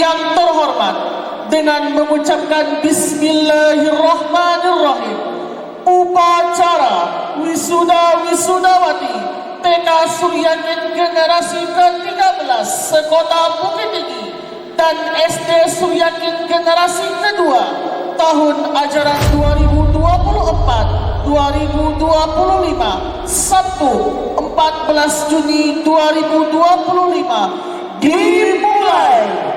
yang terhormat, dengan mengucapkan Bismillahirrahmanirrahim, upacara wisuda-wisudawati TK Suryakin generasi ke-13 sekota Bukit Tinggi dan SD Suryakin generasi kedua tahun ajaran 2024-2025 Sabtu 14 Juni 2025 dimulai.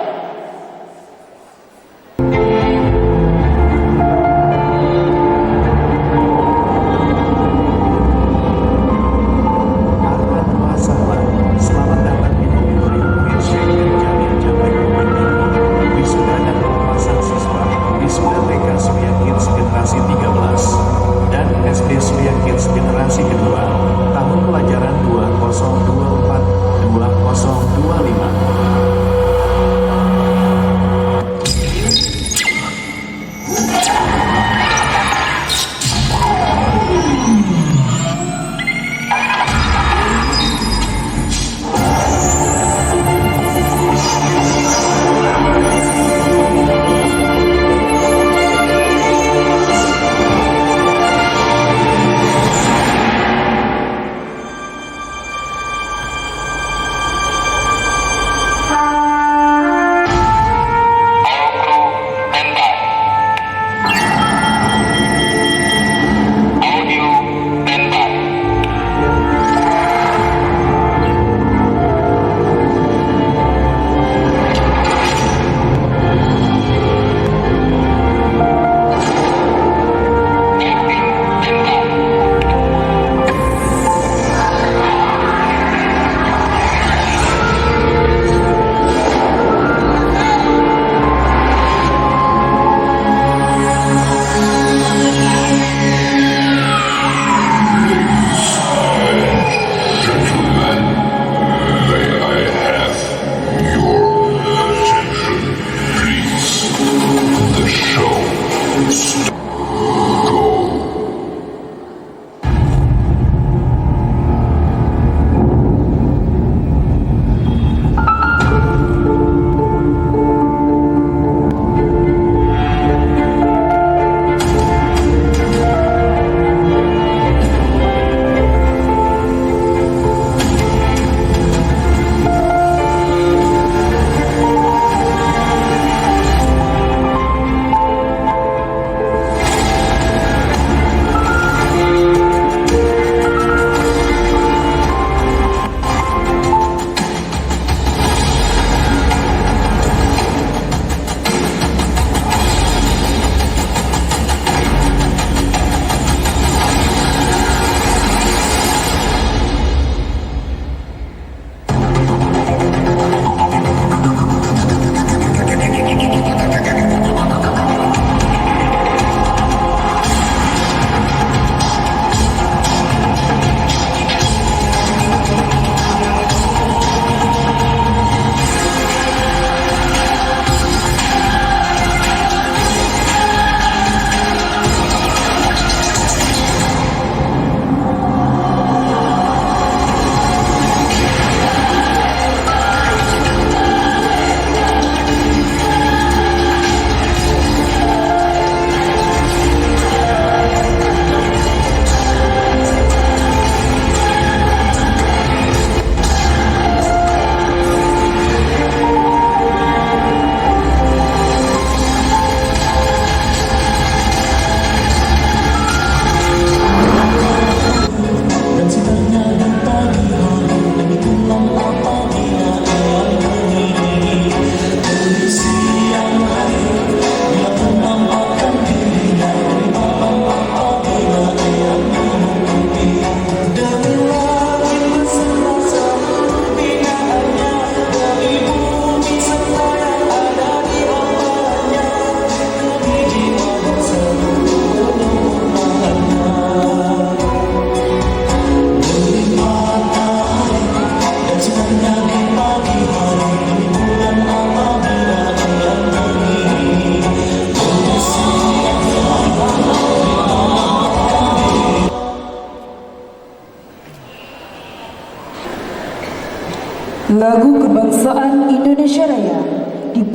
Lagu Kebangsaan Indonesia Raya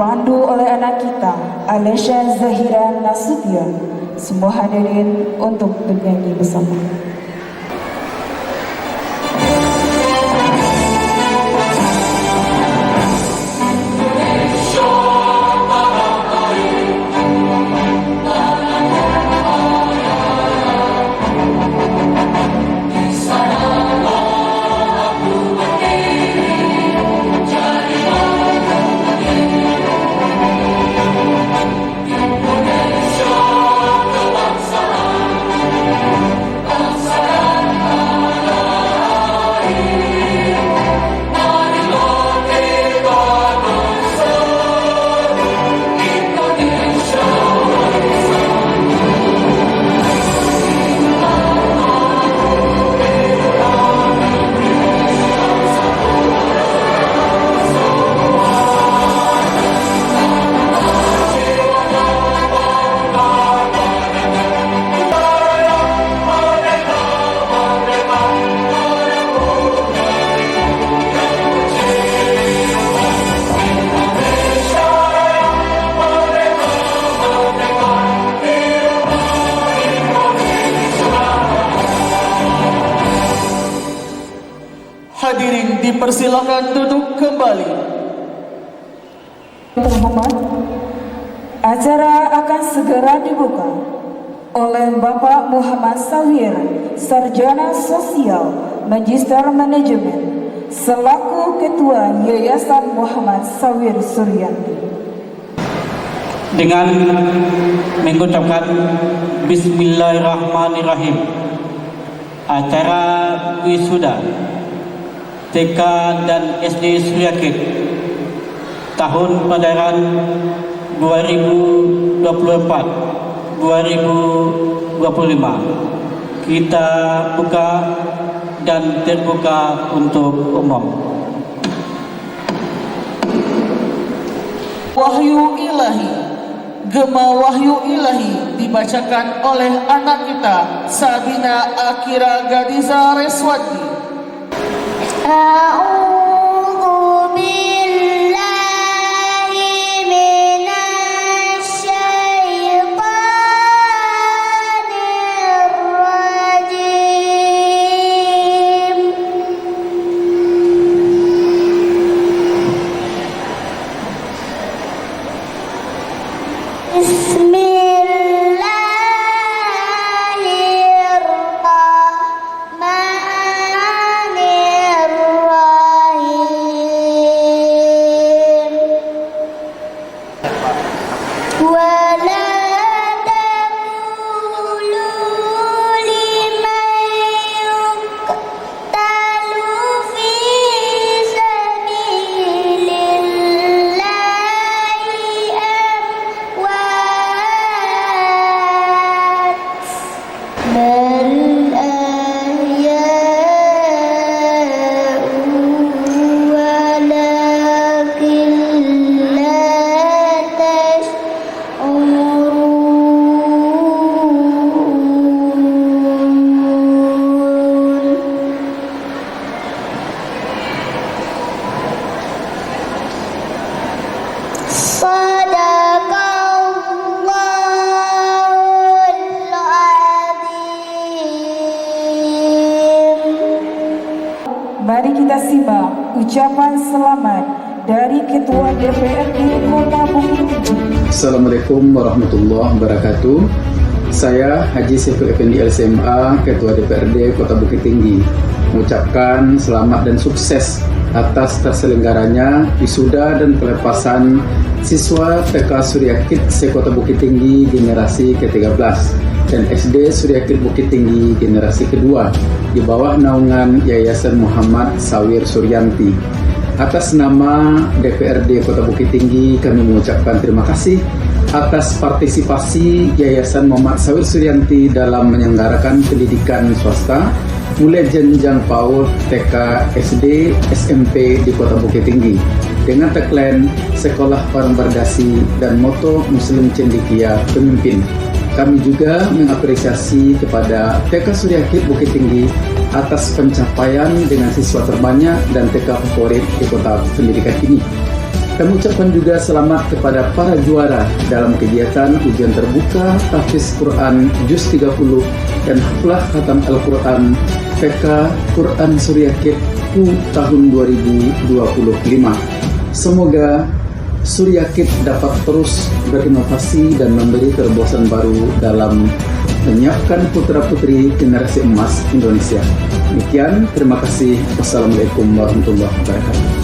dipandu oleh anak kita, Alesha Zahira Nasution. Semua hadirin untuk bernyanyi bersama. Hadirin dipersilakan duduk kembali. Terhormat, acara akan segera dibuka oleh Bapak Muhammad Sawir, Sarjana Sosial, Magister Manajemen, selaku Ketua Yayasan Muhammad Sawir Suryanti. Dengan mengucapkan Bismillahirrahmanirrahim, acara wisuda TK dan SD Suryakit tahun pelajaran 2024-2025 kita buka dan terbuka untuk umum. Wahyu Ilahi, Gema Wahyu Ilahi dibacakan oleh anak kita Sabina Akira Gadiza Reswati. A'udzu billahi minasy syaithanir rajim. Mari kita simak ucapan selamat dari Ketua DPRD Kota Bukit Tinggi. Assalamualaikum warahmatullahi wabarakatuh. Saya Haji Saiful Effendi LCMA, Ketua DPRD Kota Bukit Tinggi, mengucapkan selamat dan sukses atas terselenggaranya wisuda dan pelepasan siswa TK Suryakit se-Kota Bukit Tinggi generasi ke-13 dan SD Suryakit Bukit Tinggi generasi kedua di bawah naungan Yayasan Muhammad Sawir Suryanti. Atas nama DPRD Kota Bukit Tinggi, kami mengucapkan terima kasih atas partisipasi Yayasan Muhammad Sawir Suryanti dalam menyelenggarakan pendidikan swasta mulai jenjang PAUD, TK, SD, SMP di Kota Bukit Tinggi dengan tagline Sekolah Orang Berdasi dan moto Muslim Cendekia Pemimpin. Kami juga mengapresiasi kepada TK Suryakit Bukit Tinggi atas pencapaian dengan siswa terbanyak dan TK favorit di kota pendidikan ini. Kami ucapkan juga selamat kepada para juara dalam kegiatan ujian terbuka tahfiz Quran Juz 30 dan haflah khatam Al-Quran PK Quran Surya Kid U tahun 2025. Semoga Surya Kid dapat terus berinovasi dan memberi terobosan baru dalam menyiapkan putra-putri generasi emas Indonesia. Demikian, terima kasih. Wassalamualaikum warahmatullahi wabarakatuh.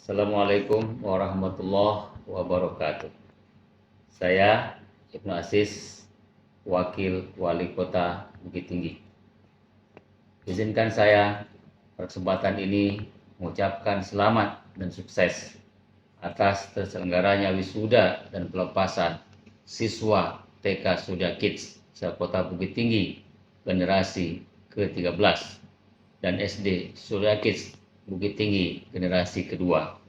Assalamualaikum warahmatullahi wabarakatuh. Saya Ibnu Aziz, Wakil Wali Kota Bukit Tinggi. Izinkan saya pada kesempatan ini mengucapkan selamat dan sukses atas terselenggaranya wisuda dan pelepasan siswa TK Surya Kids se-Kota Bukit Tinggi generasi ke-13 dan SD Surya Kids Bukit Tinggi generasi kedua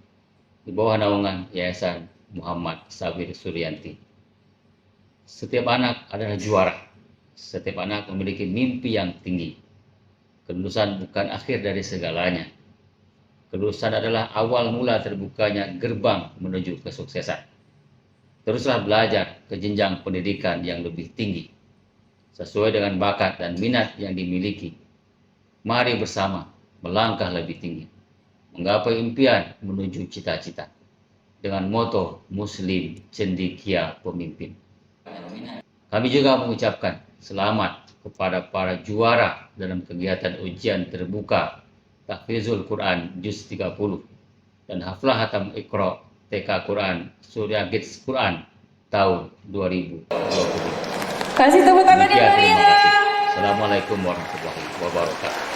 di bawah naungan Yayasan Muhammad Sabir Suryanti. Setiap anak adalah juara. Setiap anak memiliki mimpi yang tinggi. Kelulusan bukan akhir dari segalanya. Kelulusan adalah awal mula terbukanya gerbang menuju kesuksesan. Teruslah belajar ke jenjang pendidikan yang lebih tinggi sesuai dengan bakat dan minat yang dimiliki. Mari bersama melangkah lebih tinggi, menggapai impian menuju cita-cita dengan moto Muslim Cendekia Pemimpin. Kami juga mengucapkan selamat kepada para juara dalam kegiatan ujian terbuka Tahfizul Quran Juz 30 dan haflah hatam Iqra TK Quran Surya Kids Quran tahun 2020. Kasih tepuk tangan yang meriah. Assalamualaikum warahmatullahi wabarakatuh.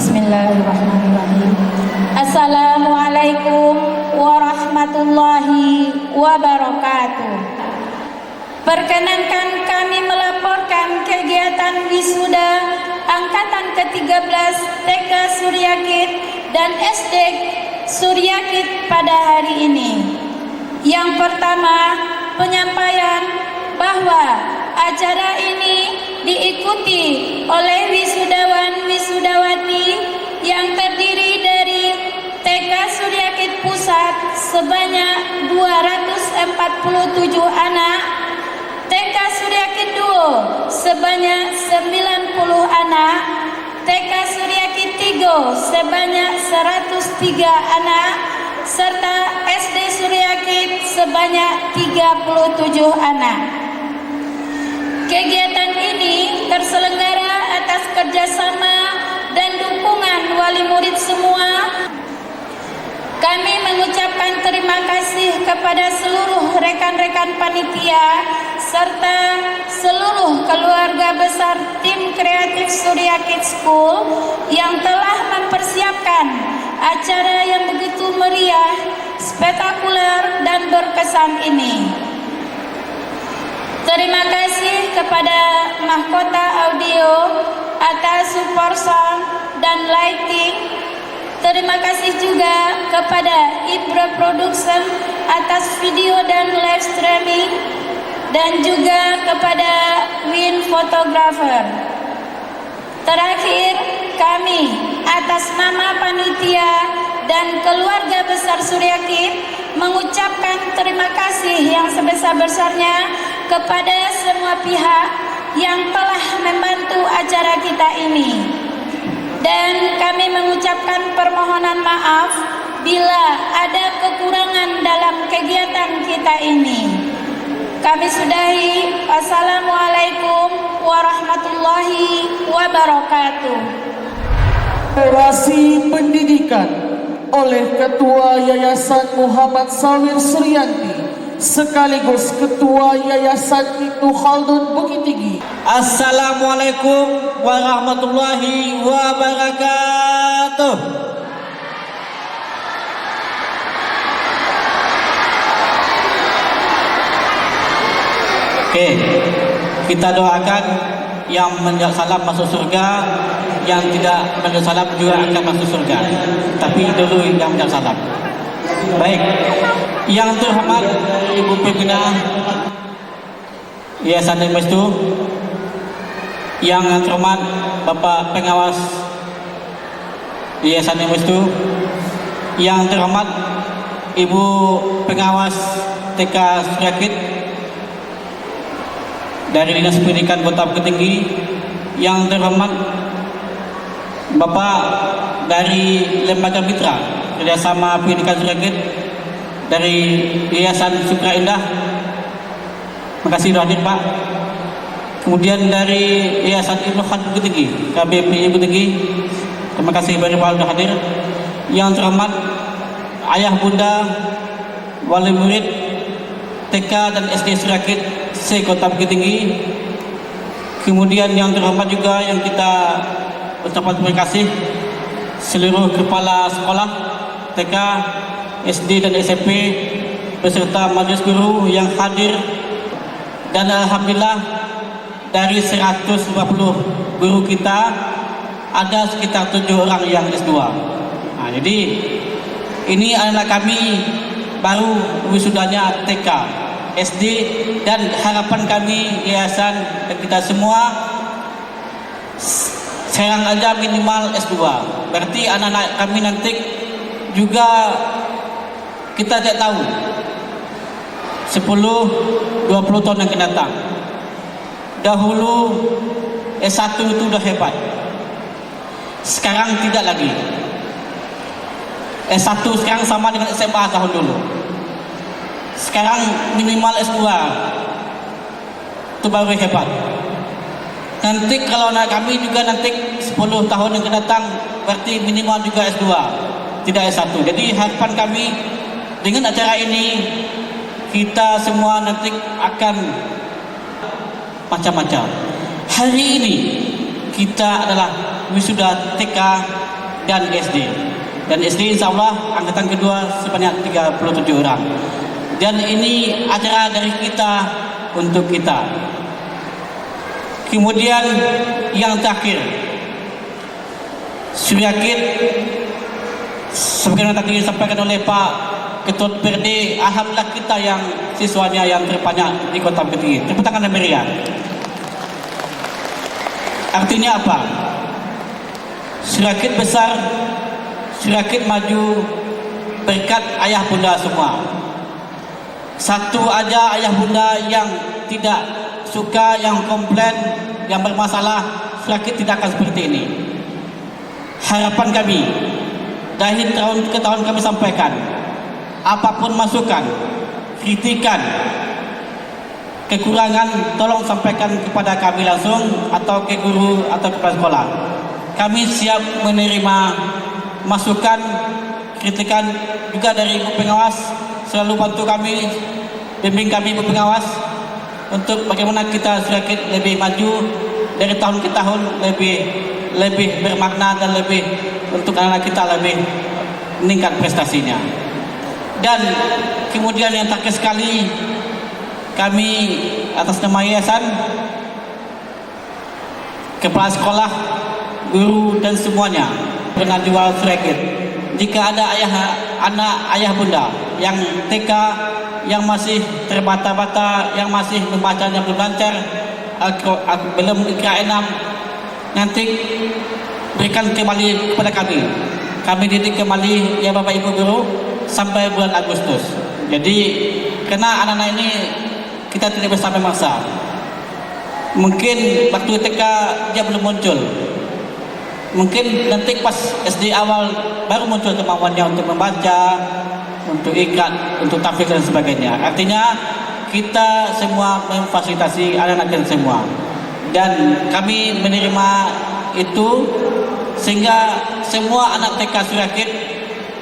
Bismillahirrahmanirrahim. Assalamualaikum warahmatullahi wabarakatuh. Perkenankan kami melaporkan kegiatan wisuda angkatan ke-13 TK Surya Kid dan SD Surya Kid pada hari ini. Yang pertama, penyampaian bahwa acara ini diikuti oleh wisudawan-wisudawati yang terdiri dari TK Surya Kid Pusat sebanyak 247 anak, TK Surya Kid Duo sebanyak 90 anak, TK Surya Kid Tigo sebanyak 103 anak, serta SD Surya Kid sebanyak 37 anak. Kegiatan ini terselenggara atas kerjasama dan dukungan wali murid semua. Kami mengucapkan terima kasih kepada seluruh rekan-rekan panitia serta seluruh keluarga besar tim kreatif Surya Kids School yang telah mempersiapkan acara yang begitu meriah, spektakuler dan berkesan ini. Terima kasih kepada Mahkota Audio atas support sound dan lighting. Terima kasih juga kepada Ibra Production atas video dan live streaming, dan juga kepada Win Photographer. Terakhir, kami atas nama panitia dan keluarga besar Surya Kid mengucapkan terima kasih yang sebesar-besarnya kepada semua pihak yang telah membantu acara kita ini. Dan kami mengucapkan permohonan maaf bila ada kekurangan dalam kegiatan kita ini. Kami sudahi. Wassalamualaikum warahmatullahi wabarakatuh. Orasi pendidikan oleh Ketua Yayasan Muhammad Sawir Suryanti sekaligus Ketua Yayasan Ibnu Khaldun Bukit Tinggi. Assalamualaikum warahmatullahi wabarakatuh. Oke, kita doakan yang menjawab salam masuk surga, yang tidak menjawab salam juga akan masuk surga. Tapi dulu yang menjawab salam. Baik, yang terhormat Ibu Pimpinan Yayasan Investu, yang terhormat Bapak Pengawas Yayasan Investu, yang terhormat Ibu Pengawas TK Suryakit dari Dinas Pendidikan Kota Bukit Tinggi, yang terhormat Bapak dari Lembaga Mitra Kerjasama Pendidikan Suryakit dari Yayasan Sukra Indah, makasih sudah hadir Pak. Kemudian dari Yayasan Ibnu Khaldun Bukit Tinggi, KBP Bukit Tinggi, terima kasih banyak Pak sudah hadir. Yang terhormat ayah bunda wali murid TK dan SD Suryakit C Kota Bukit Tinggi. Kemudian yang terhormat juga yang kita ucapkan terima kasih seluruh kepala sekolah TK, SD dan SMP beserta majelis guru yang hadir, dan alhamdulillah dari 150 guru kita ada sekitar 7 orang yang S2. Nah, jadi ini anak kami baru wisudanya TK, SD, dan harapan kami yayasan dan kita semua sekarang aja minimal S2. Berarti anak-anak kami nanti juga kita tidak tahu 10-20 tahun yang akan datang. Dahulu S1 itu udah hebat, sekarang tidak lagi. S1 sekarang sama dengan SMA tahun dulu. Sekarang minimal S2 itu baru hebat. Nanti kalau anak kami juga nanti 10 tahun yang akan datang berarti minimal juga S2, tidak S1. Jadi harapan kami dengan acara ini kita semua nanti akan macam-macam. Hari ini kita adalah wisuda TK dan SD. Dan SD insya Allah angkatan kedua sebanyak 37 orang. Dan ini acara dari kita untuk kita. Kemudian yang terakhir, Suryakit sebagaimana tadi disampaikan oleh Pak Ketua DPRD, alhamdulillah kita yang siswanya yang terbanyak di Kota Bukit Tinggi. Tepuk tangan yang meriah. Artinya apa? Suryakit besar, Suryakit maju berkat ayah bunda semua. Satu aja ayah bunda yang tidak suka, yang komplain, yang bermasalah, Suryakit tidak akan seperti ini. Harapan kami dari tahun ke tahun kami sampaikan, apapun masukan, kritikan, kekurangan, tolong sampaikan kepada kami langsung atau ke guru atau kepala sekolah. Kami siap menerima masukan, kritikan juga dari Ibu Pengawas. Selalu bantu kami, bimbing kami Ibu Pengawas untuk bagaimana kita Suryakit lebih maju dari tahun ke tahun, lebih bermakna dan lebih untuk anak kita lebih meningkat prestasinya. Dan kemudian yang terakhir sekali, kami atas nama yayasan, kepala sekolah, guru dan semuanya pernah jual Suryakit. Jika ada ayah bunda yang TK yang masih terbata-bata, yang masih membacanya belum lancar, belum Iqra 6, nanti berikan kembali kepada kami. Kami didik kembali ya Bapak Ibu guru sampai bulan Agustus. Jadi karena anak-anak ini kita tidak bisa memaksa. Mungkin waktu TK dia belum muncul. Mungkin nanti pas SD awal baru muncul kemampuannya untuk membaca, untuk Iqra, untuk tahfidz dan sebagainya. Artinya kita semua memfasilitasi anak-anak kita semua. Dan kami menerima itu sehingga semua anak TK Suryakit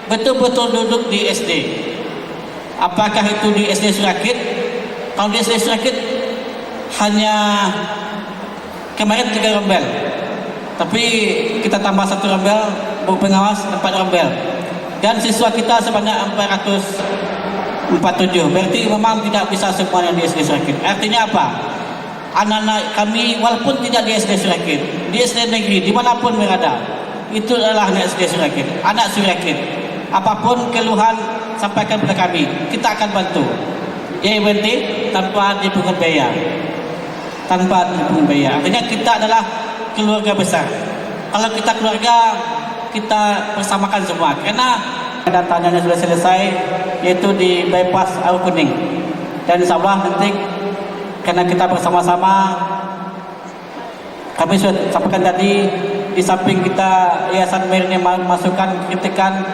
betul-betul duduk di SD. Apakah itu di SD Surakit? Kalau di SD Surakit hanya kemarin 3 rombel, tapi kita tambah 1 rombel, bu pengawas 4 rombel, dan siswa kita sebanyak 447. Berarti memang tidak bisa semuanya di SD Surakit. Artinya apa? Anak-anak kami walaupun tidak di SD Surakit, di SD negeri dimanapun berada, itu adalah anak SD Surakit, anak Surakit. Apapun keluhan sampaikan kepada kami, kita akan bantu. JWT tanpa dipungut biaya, Artinya kita adalah keluarga besar. Kalau kita keluarga, kita bersamakan semua. Karena datanya sudah selesai, yaitu di bypass Aur Kuning, dan insya Allah nanti karena kita bersama-sama, kami sudah sampaikan tadi, di samping kita Yayasan Merni masukan kritikan,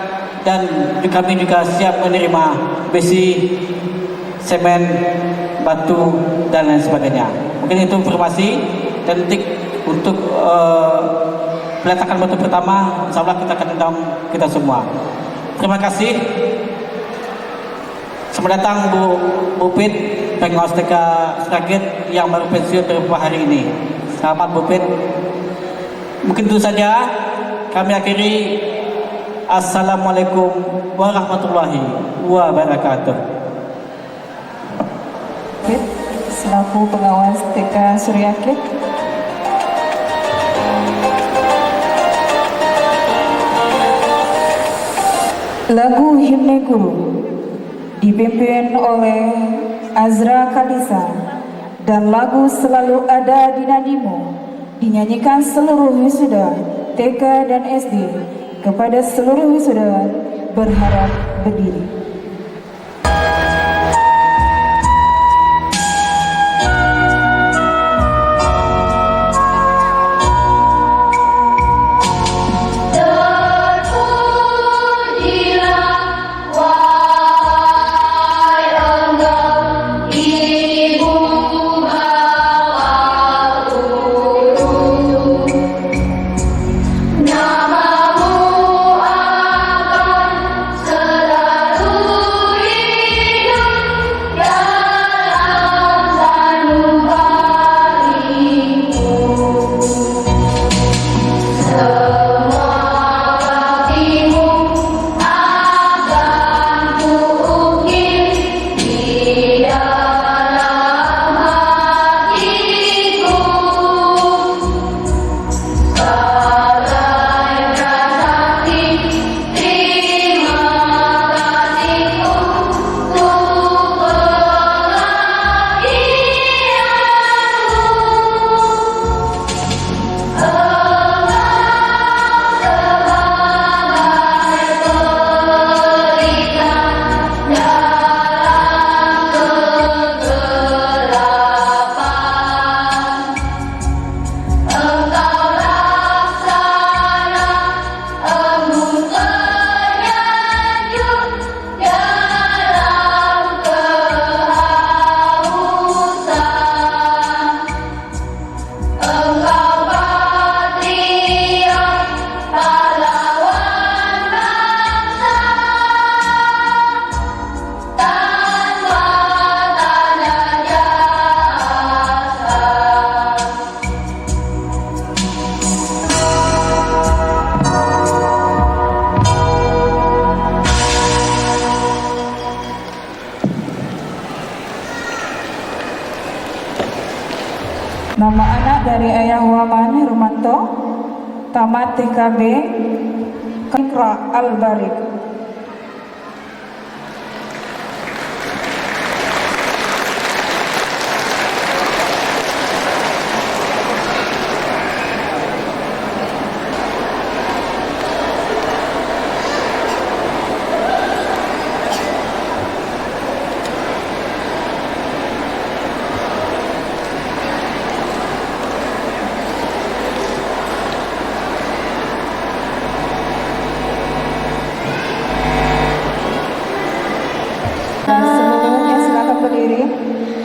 dan kami juga siap menerima besi, semen, batu, dan lain sebagainya. Mungkin itu informasi, dan nanti untuk peletakan batu pertama, insya Allah kita akan undang kita semua. Terima kasih. Selamat datang Bu Pit, pengawas TK Surakit yang baru pensiun beberapa hari ini. Selamat Bu Pit. Mungkin itu saja. Kami akhiri. Assalamualaikum warahmatullahi wabarakatuh. Selaku pengawas TK Suryakit, lagu Himne Guru dipimpin oleh Azra Kalisa, dan lagu Selalu Ada di Nadimu dinyanyikan seluruh wisuda TK dan SD. Kepada seluruh wisuda berharap berdiri. Nama anak dari Ayah Waman Rumanto, tamat TKB, Kikra Al-Barik.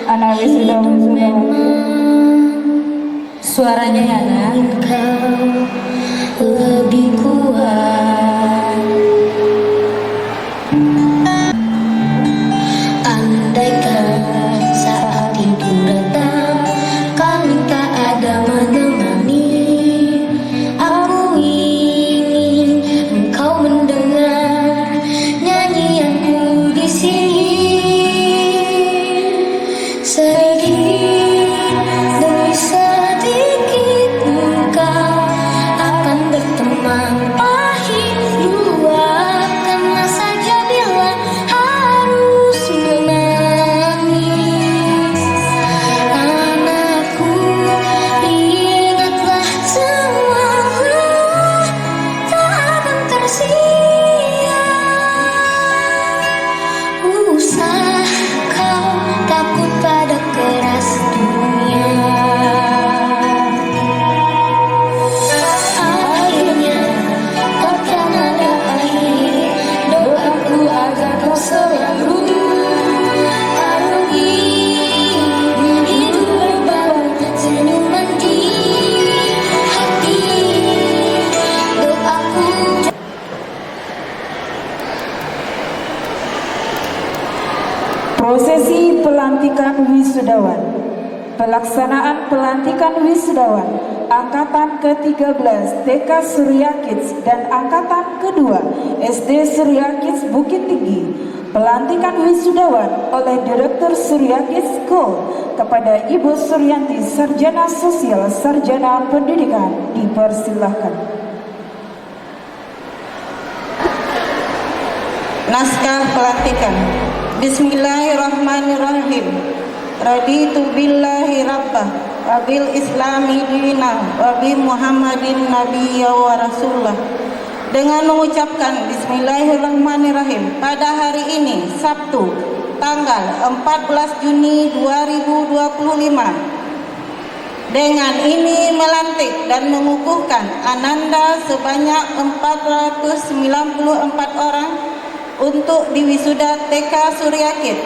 Anak wisuda Suaranya ya nak. Kau lebih kuat. pelantikan wisudawan. Pelaksanaan pelantikan wisudawan Angkatan ke-13 TK Surya Kids dan Angkatan ke-2 SD Surya Kids Bukit Tinggi. Pelantikan wisudawan oleh Direktur Surya Kids School kepada Ibu Suryanti, Sarjana Sosial, Sarjana Pendidikan. Dipersilahkan. Naskah pelantikan. Bismillahirrahmanirrahim. Raditu billahi rabbah wa bil islami dina wa bi Muhammadin nabiyya wa rasulullah. Dengan mengucapkan Bismillahirrahmanirrahim pada hari ini Sabtu tanggal 14 Juni 2025, dengan ini melantik dan mengukuhkan ananda sebanyak 494 orang untuk diwisuda TK Surya Kids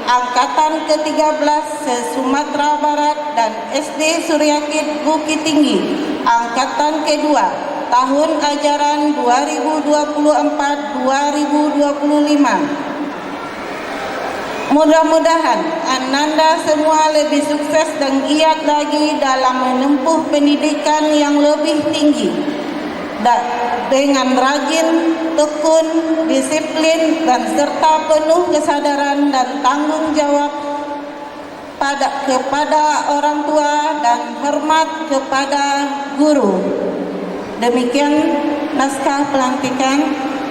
Angkatan ke-13 se-Sumatera Barat dan SD Surya Kids Bukit Tinggi Angkatan ke-2 tahun ajaran 2024-2025. Mudah-mudahan ananda semua lebih sukses dan giat lagi dalam menempuh pendidikan yang lebih tinggi dengan rajin, tekun, disiplin, dan serta penuh kesadaran dan tanggung jawab kepada orang tua dan hormat kepada guru. Demikian naskah pelantikan.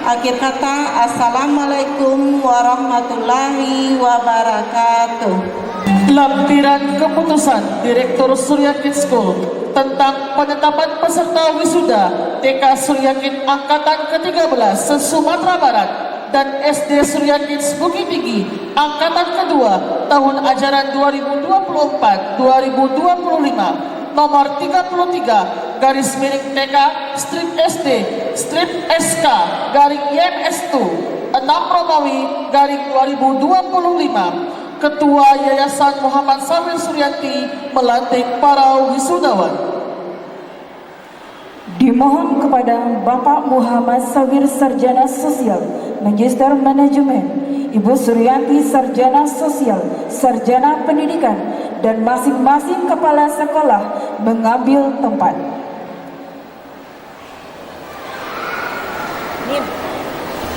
Akhir kata, Assalamualaikum warahmatullahi wabarakatuh. Lampiran keputusan Direktur Surya Kids School tentang penetapan peserta wisuda TK Surya Kids Angkatan ke-13 se-Sumatera Barat dan SD Surya Kids Bukit Tinggi Angkatan ke-2 tahun ajaran 2024-2025 nomor 33 garis miring TK strip SD strip SK garing YMS2 6 Romawi garing 2025. Ketua Yayasan Muhammad Sawir Suryanti melantik para wisudawan. Dimohon kepada Bapak Muhammad Sawir Sarjana Sosial, Magister Manajemen, Ibu Suryanti Sarjana Sosial, Sarjana Pendidikan, dan masing-masing kepala sekolah mengambil tempat.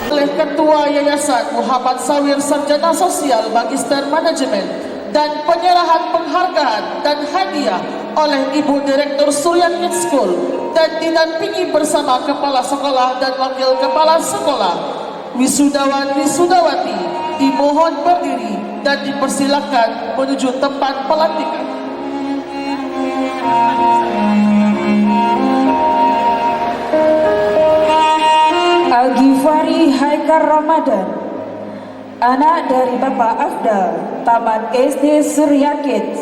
Oleh Ketua Yayasan Muhammad Sawir Sarjana Sosial Magister Manajemen dan penyerahan penghargaan dan hadiah oleh Ibu Direktur Surya Kids School dan dinampingi bersama Kepala Sekolah dan Wakil Kepala Sekolah. Wisudawan Wisudawati dimohon berdiri dan dipersilakan menuju tempat pelantikan. Al-Ghifari Haikal Ramadan, anak dari Bapak Afdal, tamat SD Surya Kids.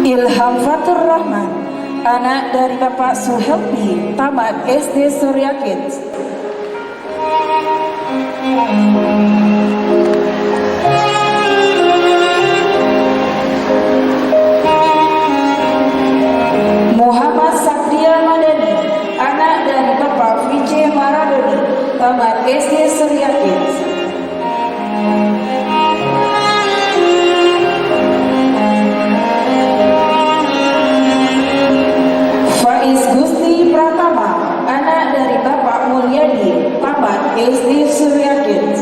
Ilham Fatur Rahman, anak dari Bapak Suhelmi, tamat SD Surya Kids. Muhammad Satria Madani, anak dari Bapak Vijay Maradoni, tamat SD Surya Kids. Faiz Gusti Pratama, anak dari Bapak Mulyadi, tamat SD Surya Kids.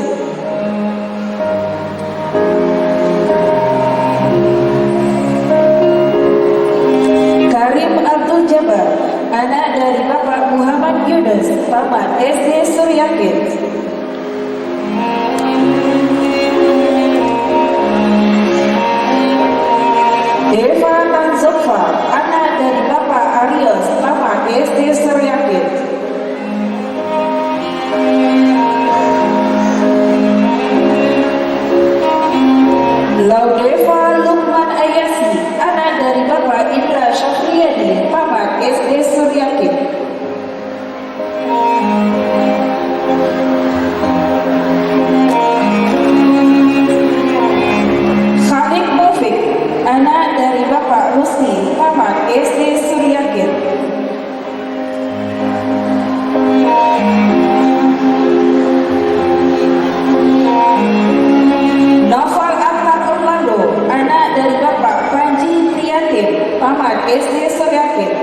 tamat SD Suryakit.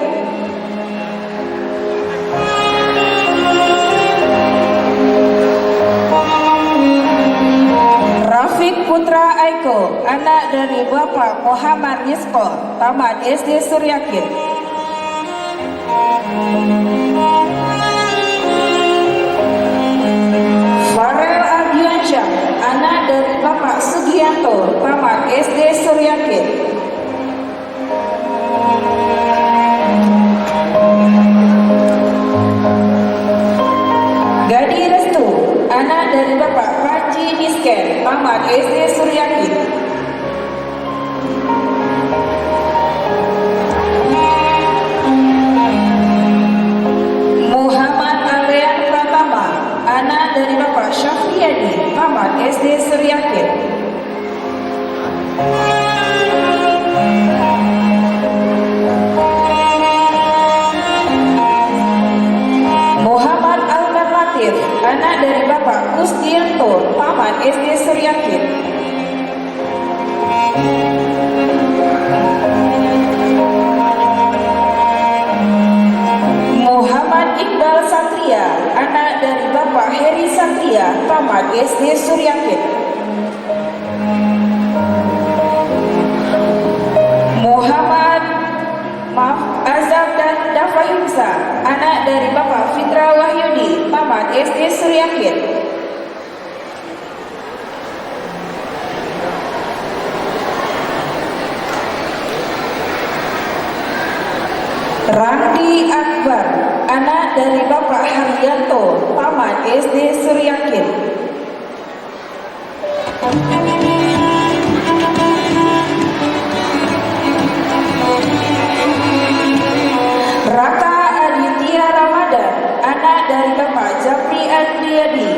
Rafiq Putra Aiko, anak dari Bapak Muhammad Nisko, tamat SD Suryakit. Farel Ardiansyah, anak dari Bapak Sugianto, tamat SD Suryakit. Gadi Restu, anak dari Bapak Panji Misken, tamat SD Suryakit. Muhammad Alian Pratama, anak dari Bapak Syafriyadi, tamat SD Suryakit. Muhammad Alman Latif, anak dari Bapak Kusdianto, tamat SD Suryakit. Muhammad Iqbal Satria, anak dari Bapak Heri Satria, tamat SD Suryakit. Muhammad Azam dan Dafahimsa, anak dari Bapak Fitra Wahyudi, tamat SD Suryakit. Randi Akbar, anak dari Bapak Haryanto, tamat SD Suryakit. Raka Aditya Ramadan, anak dari Bapak Japri Andriadi,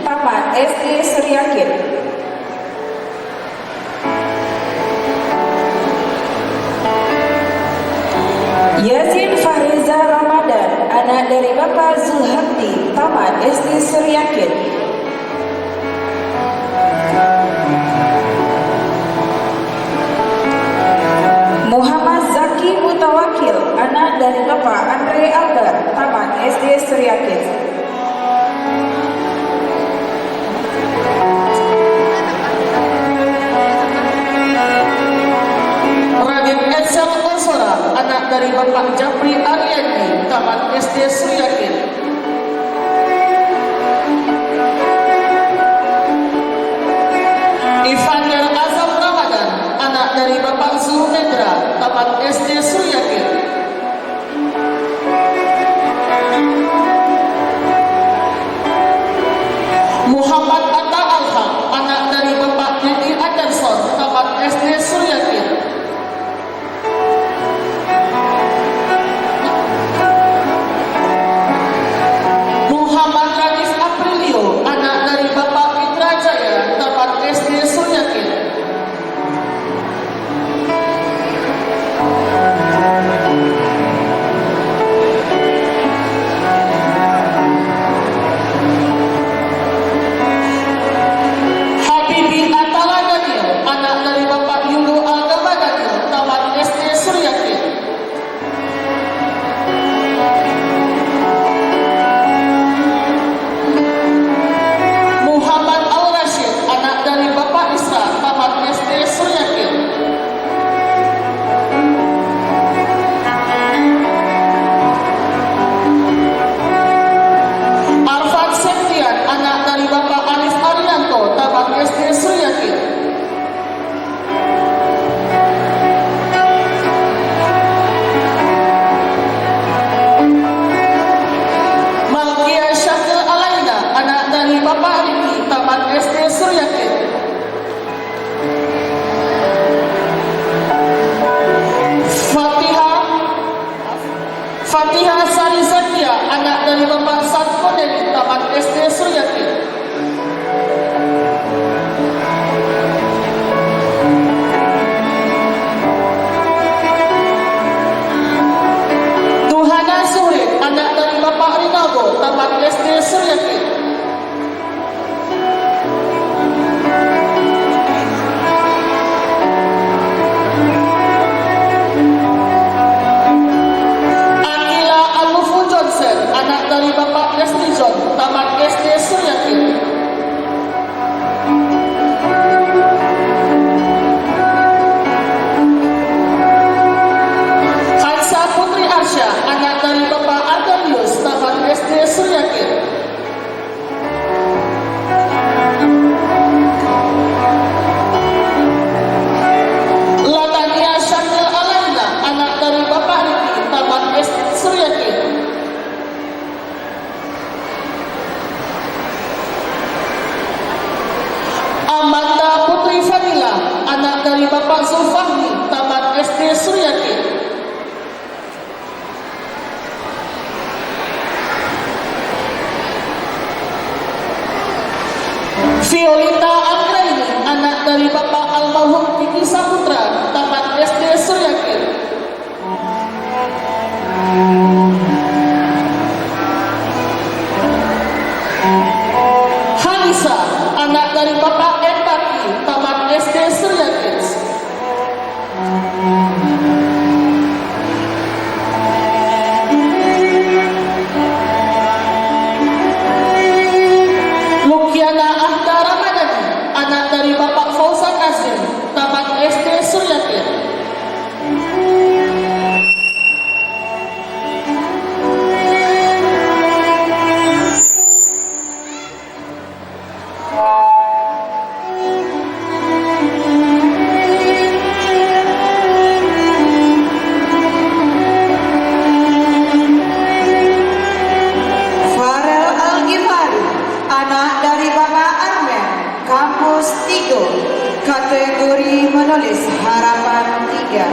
tamat SD Suryakit. Yazid Fahriza Ramadan, anak dari Bapak Zulhakti, tamat SD Suryakit. Muhammad Zaki Mutawakil, anak dari Bapak Andre Algar, tamat SD Suryakit. Raden Edsel Onsora, anak dari Bapak Japri Aryadi, tamat SD Suryakit. Ivander Azam Ramadan, anak dari Bapak Zulhendra, tamat SD Suryakit. Muhammad Atta Alham, anak dari Bapak Dedi Anderson, tamat SD Suryakit. Muhammad Radif Aprilio, anak dari Bapak Fitra Jaya, tamat SD Suryakit. Armansyah, anak dari Bapak Ardalius, Taman SD Suryakit. Latania Syakil Alaina, anak dari Bapak Riki, Taman SD Suryakit. Amanda Putri Fadila, anak dari Bapak Zulfahmi, Taman SD Suryakit. Violita Anggraini, anak dari Bapak almarhum Kiki Saputra, Taman SD Suryakit. Hanisa, anak dari Bapak Empati, Taman SD Suryakit. Lukiana Ahda Ramadhani, anak dari Bapak Fauzan Azim, Taman SD Suryakit. Farel Al-Ghifari, anak dari Bapak Armen, kampus 3, kategori menulis harapan 3.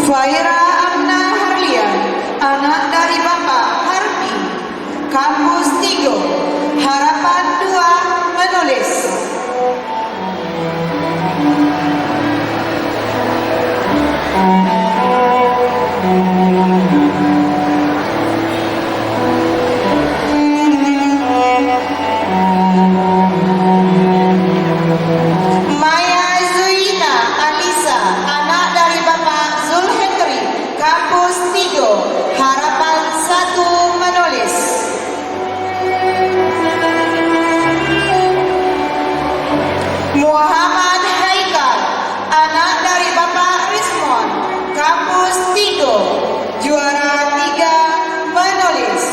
Faira Amna Harlian, anak dari Bapak Hardi, kampus 3, harapan 2 menulis. Maya Zuina Alisa, anak dari Bapak Zulhendri, kampus 3, harapan 1 menulis. Muhammad Haikal, anak dari Bapak Rismon, kampus 3, juara 3 menulis.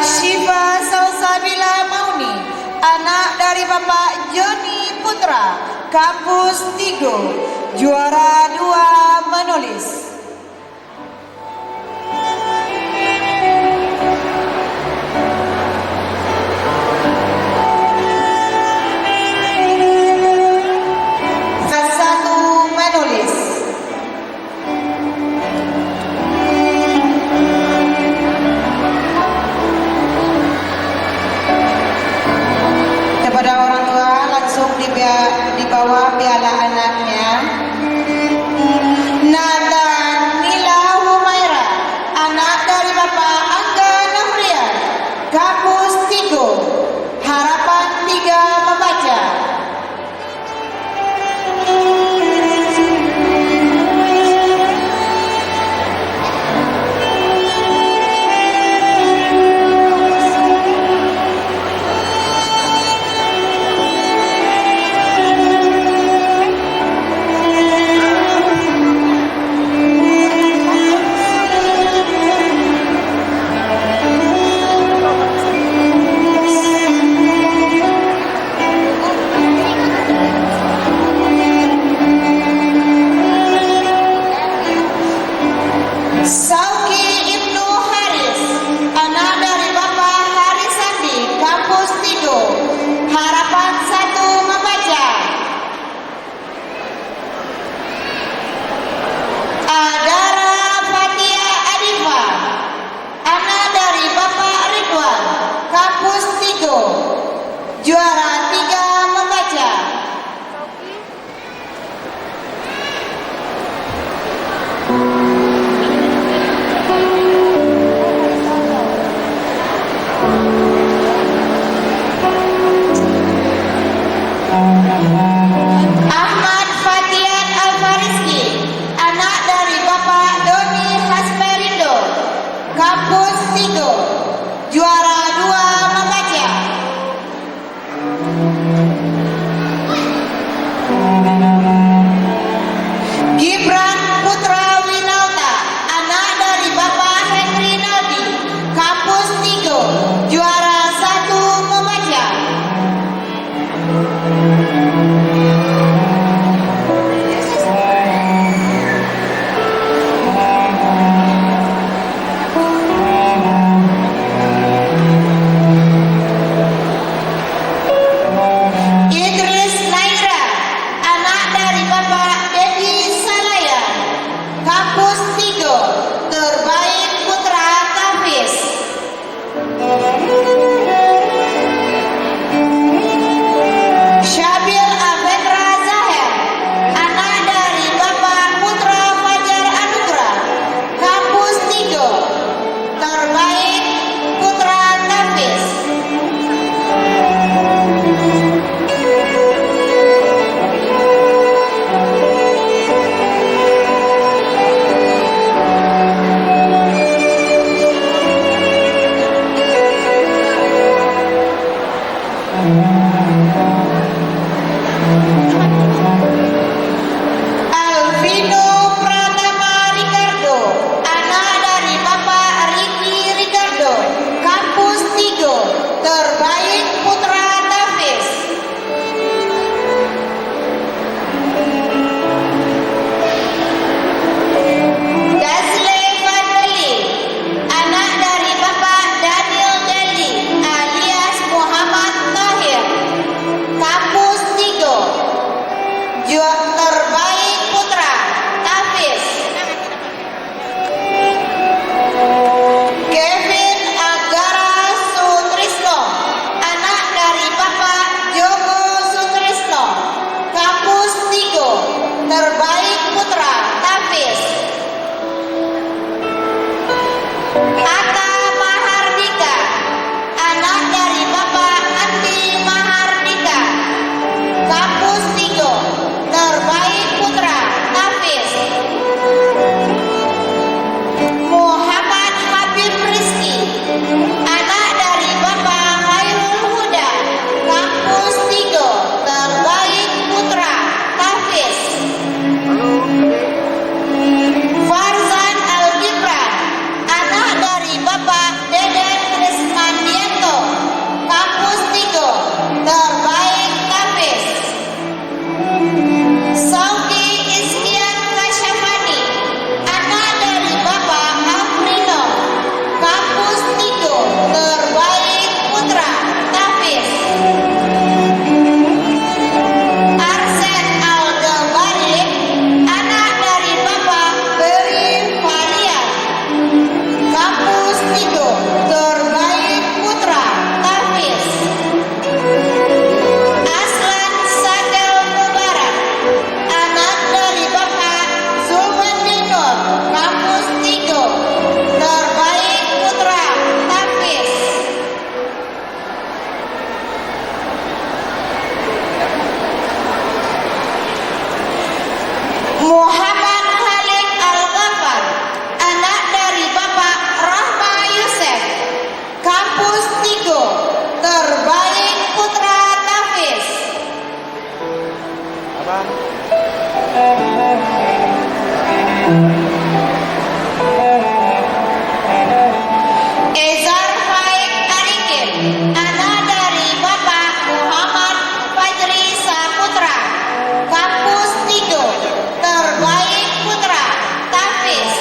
Ashifa Salsabila Mauni, anak dari Bapak Joni Putra, kampus 3, juara 2 menulis. Satu menulis. Kepada orang tua langsung dibawa piala anaknya. Nathan Nila Humaira, anak dari Bapak Angga Nahrian, kampus 3, harapan 3 membaca. Ahmad Fatian Alfariski, anak dari Bapak Doni Hasperindo, Kampus 3, juara 2 membaca. Gibran Putra Winauta, anak dari Bapak Henry Naldi, Kampus 3, juara 1 membaca. Idris Naira, anak dari Bapak Dedi Salaya, Kampus 3, terbaik putra Tafis. Syabil Avendra Zahir, anak dari Bapak Putra Fajar Anugrah, Kampus 3, terbaik putra Tafis. Alvino Pratama Ricardo, anak dari Bapak Ricky Ricardo, Kampus 3, terbaik putra Tafis. Dasle Fadli, anak dari Bapak Daniel Deli alias Muhammad Tahir, Kampus 3, terbaik putra Tafis. Kevin Agara Sutrisno, anak dari Bapak Joko Sutrisno, Kampus 3, terbaik putra Tafis. Atta Mahardika, anak dari Bapak Andi Mahardika, Kampus 3, terbaik putra Tafis. Muhammad Habib Rizki, anak dari Bapak Khairul Huda, Kampus 3, terbaik putra Tafis. Farzan Al-Gibran, anak dari Bapak Deden Krismandianto, Kampus 3, terbaik Tafis. Sauki Iskian Kasyafani, anak dari Bapak Afrino, Kampus 3, terbaik putra Tafis. Arsen Al-Gabari, anak dari Bapak Beri Faria, Kampus 3, terbaik putra Tafis. Aslan Sadel Mubarak, anak dari Bapak Zulfandinur, Kampus 3, terbaik putra Tafis. Muhammad Khalid Al-Ghafar, anak dari Bapak Rahma Yusef, Kampus 3, terbaik putra Tafis. Ezar Faik Arikin, anak dari Bapak Muhammad Fajri Saputra, Kampus 3, terbaik putra Tafis.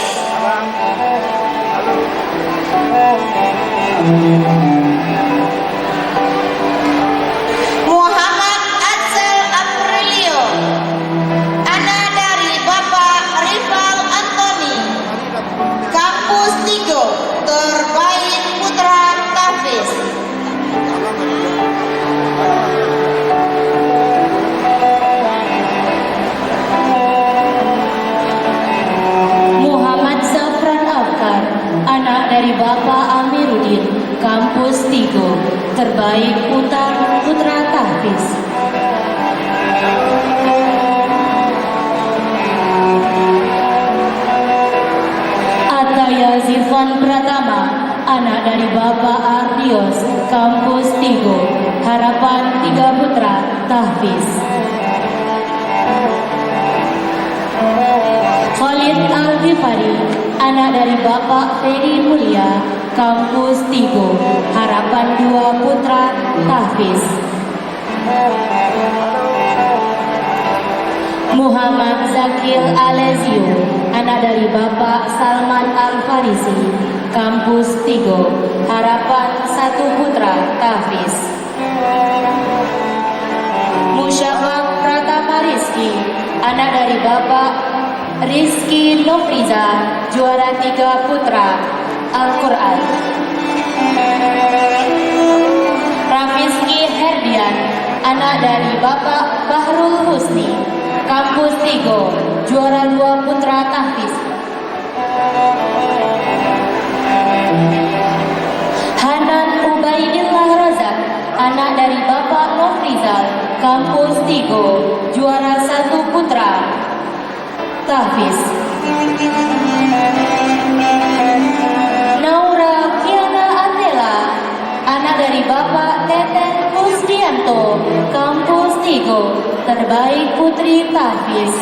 Muhammad Atsel Aprilio, anak dari Bapak Rival Antoni, Kampus 3, terbaik putra Tafis. Muhammad Zafran Afkar, anak dari Bapak Amiruddin, Kampus tahfiz. Khalid Al-Ghifari, anak dari Bapak Ferry Mulia, Kampus Tigo, Harapan 2 Putra, tahfiz. Muhammad Zakil Alezio, anak dari Bapak Salman Al-Farisi, Kampus Tigo, Harapan 1 Putra, tahfiz. Musyafaq Pratama Rizki, anak dari Bapak Rizki Nofriza, juara 3 Putra, Al-Quran. Rafizki Herdian, anak dari Bapak Bahrul Husni, Kampus Tigo, juara 2 Putra, tahfiz. Hanan Ubaidillah Razak, anak dari Bapak Nofrizal, Kampus Tigo, juara 1 Putra, tahfiz. Naura Kiana Atela, anak dari Bapak Teten Kusdianto, Kampus Tigo, terbaik putri, tahfiz.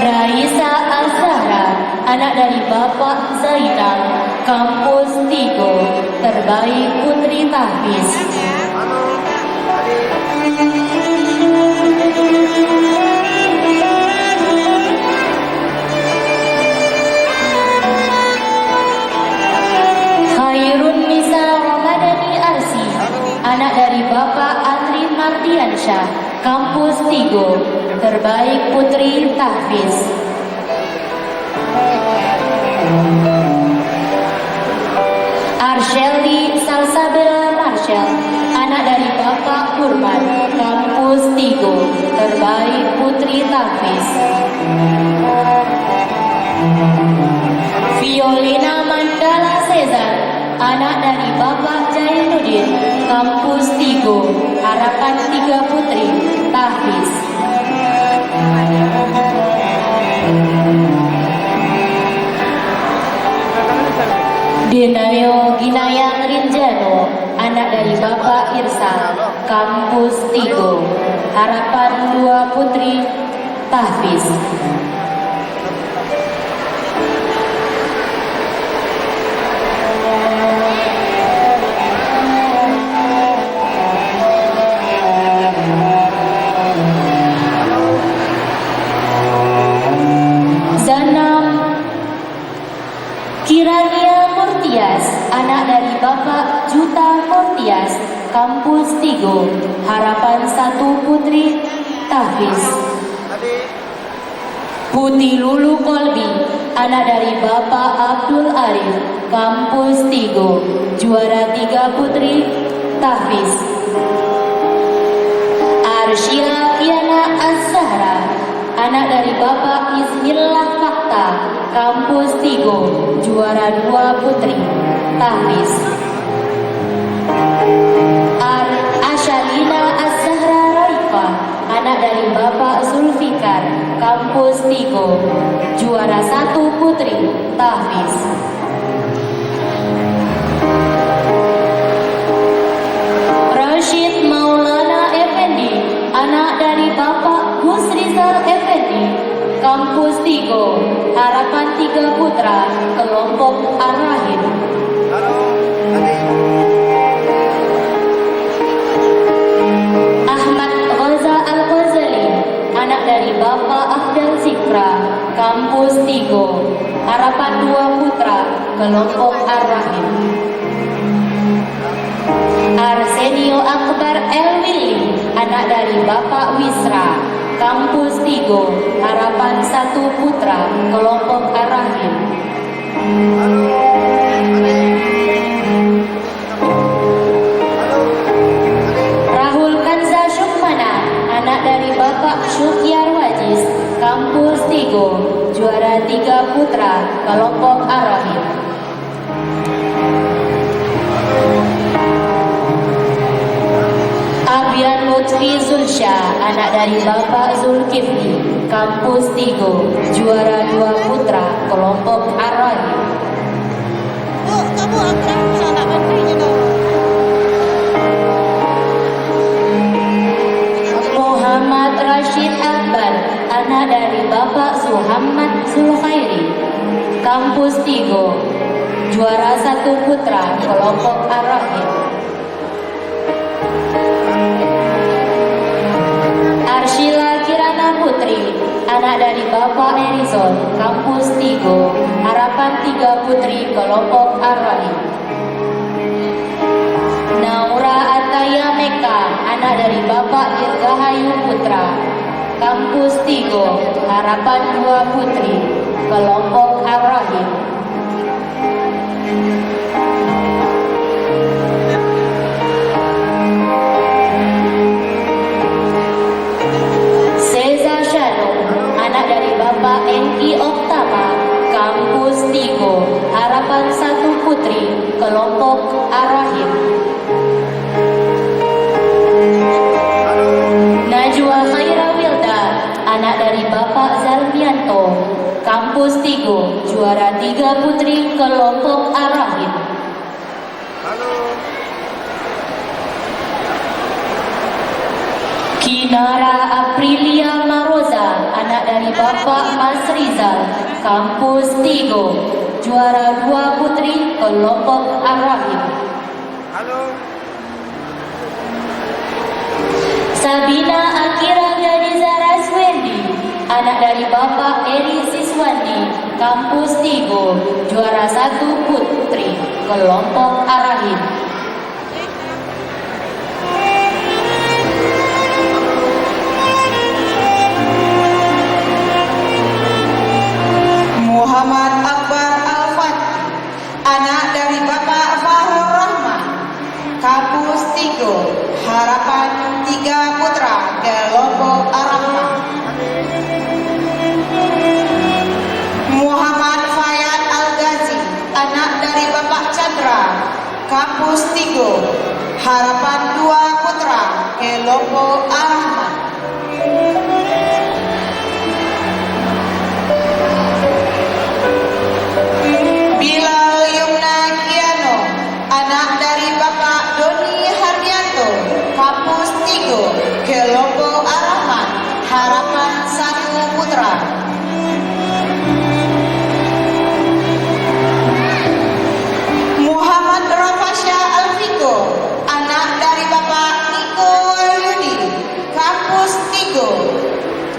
Raisa Azhara, anak dari Bapak Zainal, Kampus Tigo, terbaik putri, tahfiz. Khairun Nisa Ramadhani Arsi, anak dari Bapak Andri Mardiansyah, Kampus Tigo, terbaik putri, tahfiz. Arsheli Salsabila Marshall, anak dari Bapak Kurman, Kampus Tigo, terbaik putri, tahfiz. Violina Mandala Cesar, anak dari Bapak Jainuddin, Kampus Tigo, Harapan 3 Putri, tahfiz. Denayo Ginayang Rinjano, anak dari Bapak Irsal, Kampus Tigo, Harapan 2 Putri, tahfiz. Kirania Murtias, anak dari Bapak Juta Murtias, Kampus Tigo, Harapan 1 Putri, tahfiz. Putih Lulu Kolbi, anak dari Bapak Abdul Arif, Kampus Tigo, juara 3 Putri, tahfiz. Arshila Kiana Az-Zahra, anak dari Bapak Ismillah Fakta, Kampus Tigo, juara 2 Putri, tahfiz. Ashalina Az-Zahra Raifa, anak dari Bapak Zulfikar, Kampus Tigo, juara 1 Putri, tahfiz. Rashid Maulana Effendi, anak dari Bapak Gus Rizal Effendi, Kampus Tigo, Harapan 3 Putra, Kelompok Ar-Rahim. Ahmad Ghaza Al-Ghazali, anak dari Bapak Afdal Zikra, Kampus Tigo, Harapan 2 Putra, Kelompok Ar-Rahim. Arsenio Akbar Elwili, anak dari Bapak Wisra, Kampus Tigo, Harapan 1 Putra, Kelompok Ar-Rahim. Rahul Kanza Syukmana, anak dari Bapak Syukyar Wajis, Kampus Tigo, juara 3 Putra, Kelompok Ar-Rahim. Abian Lutfi Zulsya, anak dari Bapak Zulkifli, Kampus Tigo, juara 2 Putra, Kelompok Ar-Rahim. Sulkhairi, Kampus Tigo, juara 1 putra kelompok Ar-Rahim. Arshila Kirana Putri, anak dari Bapak Erizon, Kampus Tigo, Harapan 3 putri kelompok Ar-Rahim. Naura Ataya Meka, anak dari Bapak Dirgahayu Putra, Kampus Tigo, Harapan 2 putri kelompok Ar-Rahim. Seza Shalom, anak dari Bapak Enki Oktama, Kampus Tigo, Harapan 1 putri kelompok Ar-Rahim. Najwa Khaira Wilda, anak dari Bapak Zalmianto, Kampus Tigo, juara 3 putri kelompok Ar-Rahim. Kinara Aprilia Maroza, anak dari Bapak Mas Rizal, Kampus Tigo, juara 2 putri kelompok Ar-Rahim. Sabina Akira Gadizara Swendi, anak dari Bapak Eri Siswandi, Kampus Tigo, juara 1 putri kelompok Ar-Rahim. Muhammad Akbar Al-Fatih, anak dari Bapak Fahrul Rahman, Kampus Tigo, Harapan 3 putra kelompok Ar-Rahman. Muhammad Fayad Al-Ghazi, anak dari Bapak Chandra, Kampus Tigo, Harapan 2 putra kelompok Ar-Rahman. Bilal Yumna Kiano, anak dari Bapak Doni Hardianto, Kampus Tigo, kelompok Ar-Rahman, Harapan 1 putra. Muhammad Rafasya Alfiko, anak dari Bapak Niko Yudi, Kampus Tigo,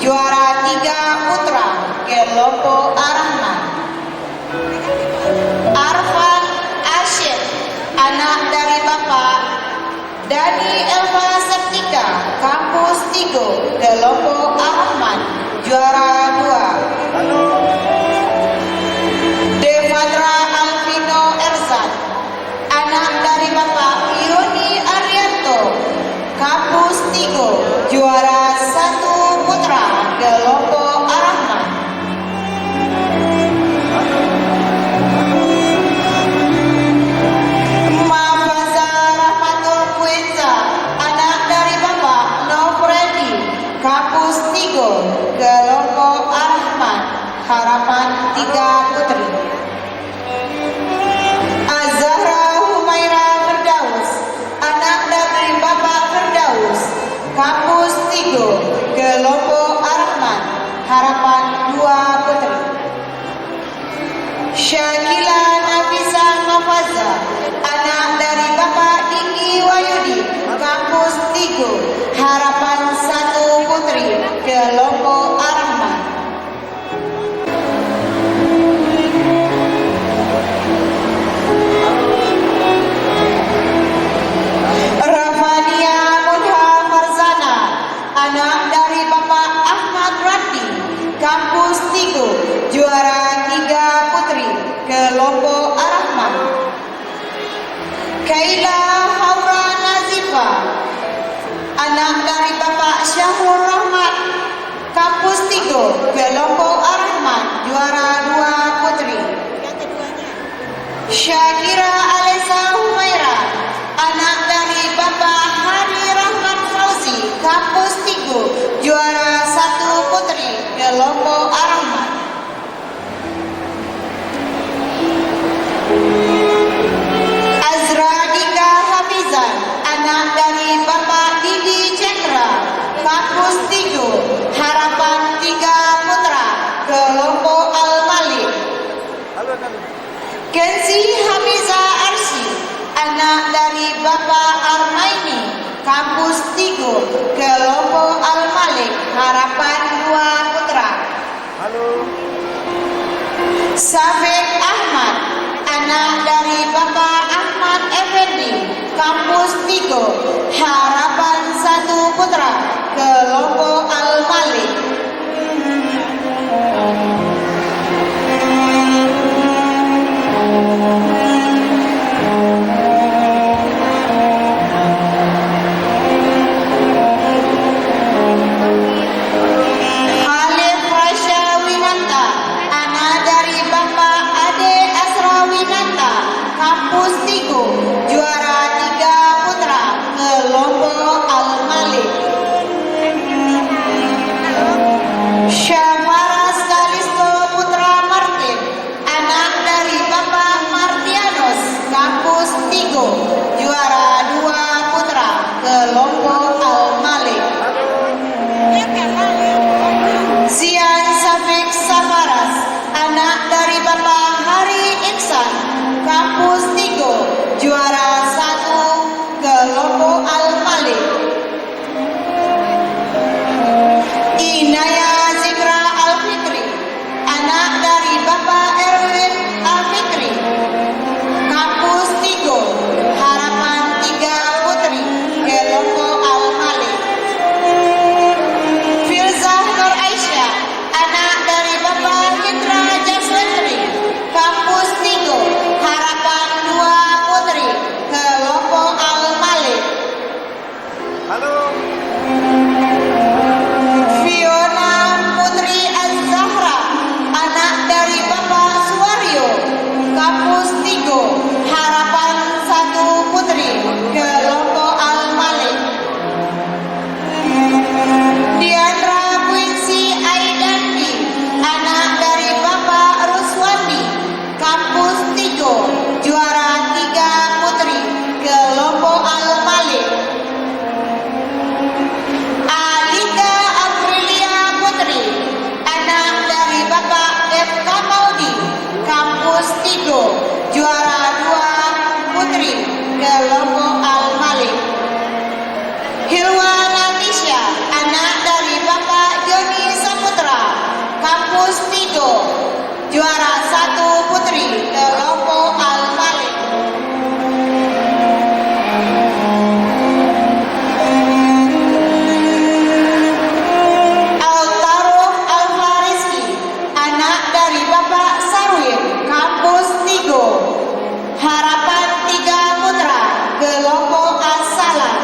juara 3 putra kelompok Ar-Rahman. Arfan Asyid, anak dari Bapak Dani Elva Septika, Kampus Tigo, kelompok Ar-Rahman, juara 2. Devandra Alvino Erzan, anak dari Bapak Yoni Arianto, Kampus Tigo, juara 1 putra kelompok Ar-Rahman. Mafaza Rahmatul Kuenza, anak dari Bapak Nofredi, Kampus Tigo, kelompok Ar-Rahman, Harapan 3 putri. Azahra Humaira Firdaus, anak dari Bapak Firdaus, Kampus Tigo, kelompok Ar-Rahman, Harapan 2 putri. Syakila Nafisa Mafaza, anak dari Bapak Diki Wayudi, Kampus Tigo, Harapan 1 putri kelompok Ar-Rahman. Rafania Mudha Farzana, anak dari Bapak Ahmad Randi, Kampus Tigo, juara 3 putri kelompok Ar-Rahman. Kaila Haura Nazifa, anak dari Bapak Syahrul Rahmat, Kampus Tigo, kelompok Ar-Rahman, juara 2 putri. Syakira Alesa Humaira, anak dari Bapak Hari Rahmat Fauzi, Kampus Tigo, juara 1 putri kelompok Ar-Rahman. Azra Dika Hafizan, anak dari Bapak Didi Chandra, Kampus Tigo, Harapan 3 putra kelompok Kenzi Hamiza Arsi, anak dari Bapak Armaini, kampus Tigo, Kelompok Al-Malik, Harapan 2 Putra. Safik Ahmad, anak dari Bapak Ahmad Effendi, kampus Tigo, Harapan 1 Putra, Kelompok Al-Malik. Halif Rasya Winanta, anak dari Bapak Ade Asra Winanta, kampus Tigo, juara 3 putra, Kelompok Al-Malik. Syafaras Kalisto Putra Martin, anak dari Bapak Martianus, kampus Tigo, juara 2 putra, Kelompok Al-Malik. Zian Safik Safaras, anak dari Bapak Hari Iksan, kampus Tigo, juara 1, Kelompok Al-Malik. Inaya Zikra Al-Fikri, anak dari Bapak Erwin Al-Fikri, kampus Tigo, Harapan 3 Putri, Kelompok Al-Malik. Filzah Nur Aisyah, anak dari Bapak Hindra Jaswendri, kampus Tigo, Harapan 2 Putri, Kelompok Al-Malik. Fiona Putri Az-Zahra, anak dari Bapak Suwaryo, kampus Tigo, Harapan 1 Putri, Kelompok Al-Malik. Diandra Quincy Aidandi, anak dari Bapak Ruswandi, kampus Tigo, juara 3 Putri, Kelompok Al-Malik. Alika Aprilia Putri, anak dari Bapak FK Maudi, kampus Tigo, juara 2 Putri, Kelompok Al-Malik. Hilwa Natisha, anak dari Bapak Joni Saputra, kampus Tigo, juara 1 Putri, Kelompok Al-Malik. Al-Taruh Al-Fariski, anak dari Bapak Sarwin, kampus Tigo, Harapan 3 Putra, Kelompok As-Salam.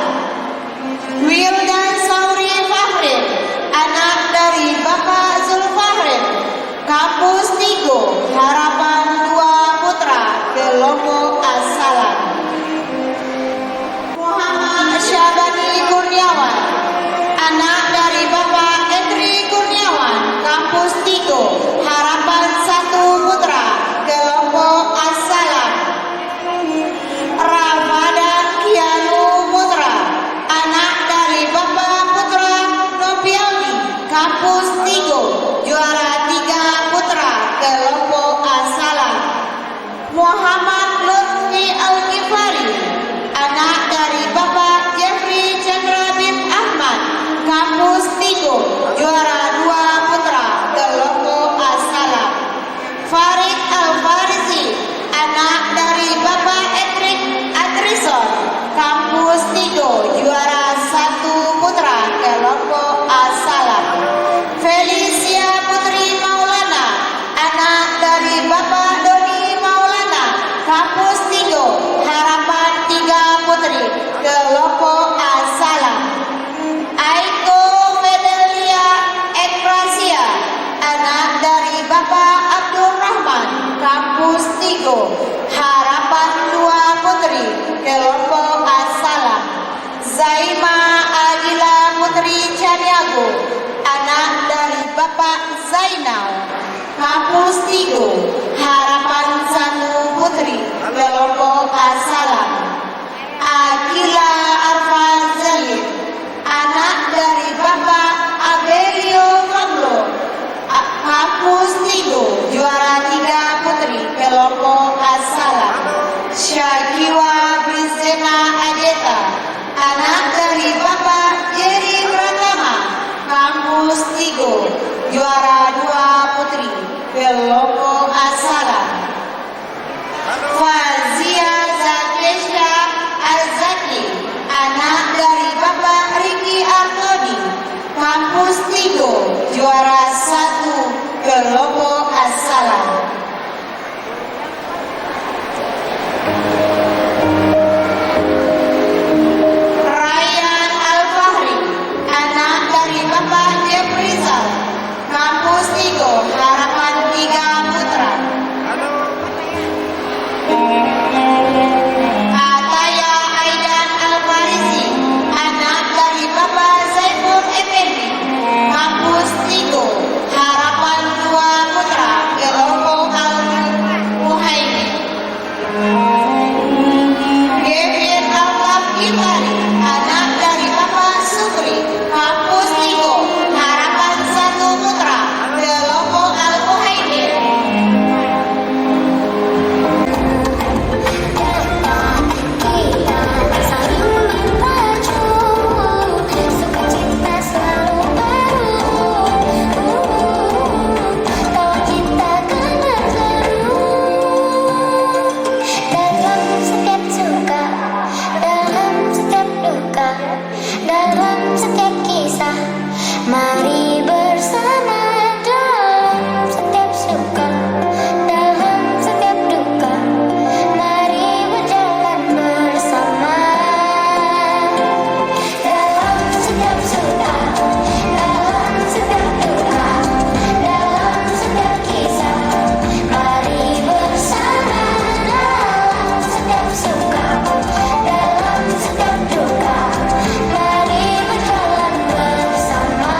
Wildan Sauri Fahrin, anak dari Bapak Zulfahrin, kampus Tigo, Harapan 2 Putra, Kelompok As-Salam. Muhammad Syabani Kurniawan, anak dari Bapak Edri Kurniawan, kampus Tigo, Harapan 1 Putra, Kelompok As-Salam. Ramadan Kianu Putra, anak dari Bapak Putra Nopiawi, kampus Tigo, juara 3 putra, Kelompok As-Salam. Muhammad Lutfi Al-Ghifari, anak dari Bapak Jeffrey Chandra bin Ahmad, kampus Tigo, juara 2 putra, Kelompok As-Salam. Farid Al-Farizi, anak dari Bapak Edric Adrison, kampus Tigo, juara 1 putra, Kelompok As-Salam. Felicia Putri Maulana, anak dari Bapak Doni Maulana, kampus Tigo, Harapan 3 Putri, Kelompok As-Salam. Aiko Fedelia Ekrasia, anak dari Bapak Abdul Rahman, kampus Tigo, Harapan 2 Putri, Kelompok As-Salam. Zaima Adila Putri Caniago, anak dari Bapak Zainal, kampus Tigo, Harapan 1 Putri, Kelompok As-Salam. Akila Arfan Zalid, anak dari Bapak Abelio Faglo, kampus Tigo, juara 3 Putri, Kelompok As juara 1 kelompok Assalam. Ryan Al-Fahri, anak dari Bapak Jeprizal, Kampus Tigo, Harapan 3 Putra. Ataya Aidan Al-Farisi, anak dari Bapak Zaiful Effendi, Kampus Tigo, Harapan 2 Putra, kelompok Al-Muhaimin. Kevin Al-Kaf Gifari, anak dari Bapak Sukri, Kampus Tigo, Harapan 1 Putra, kelompok Al-Muhaimin. Mari bersama dalam setiap suka, dalam setiap duka. Mari berjalan bersama dalam setiap suka, dalam setiap duka, dalam setiap kisah. Mari bersama dalam setiap suka, dalam setiap duka. Mari berjalan bersama.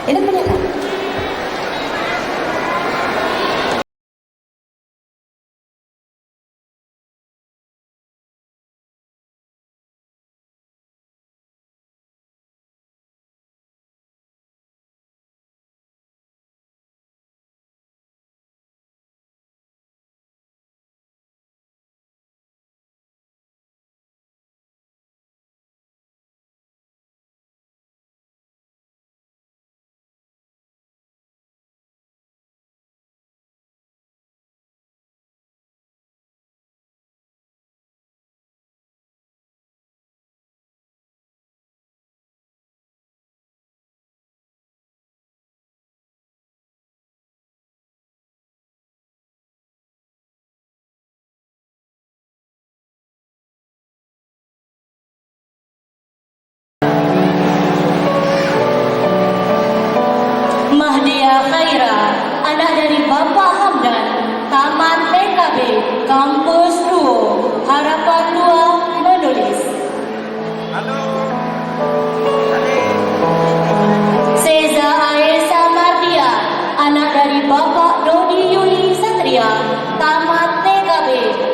Ini punya kan? Mahdia Khaira, anak dari Bapak Hamdan, tamat PKB, Kampus 2, Harapan 2, menulis. Seza Aesa Mardia, anak dari Bapak Dodi Yuli Satria, tamat PKB,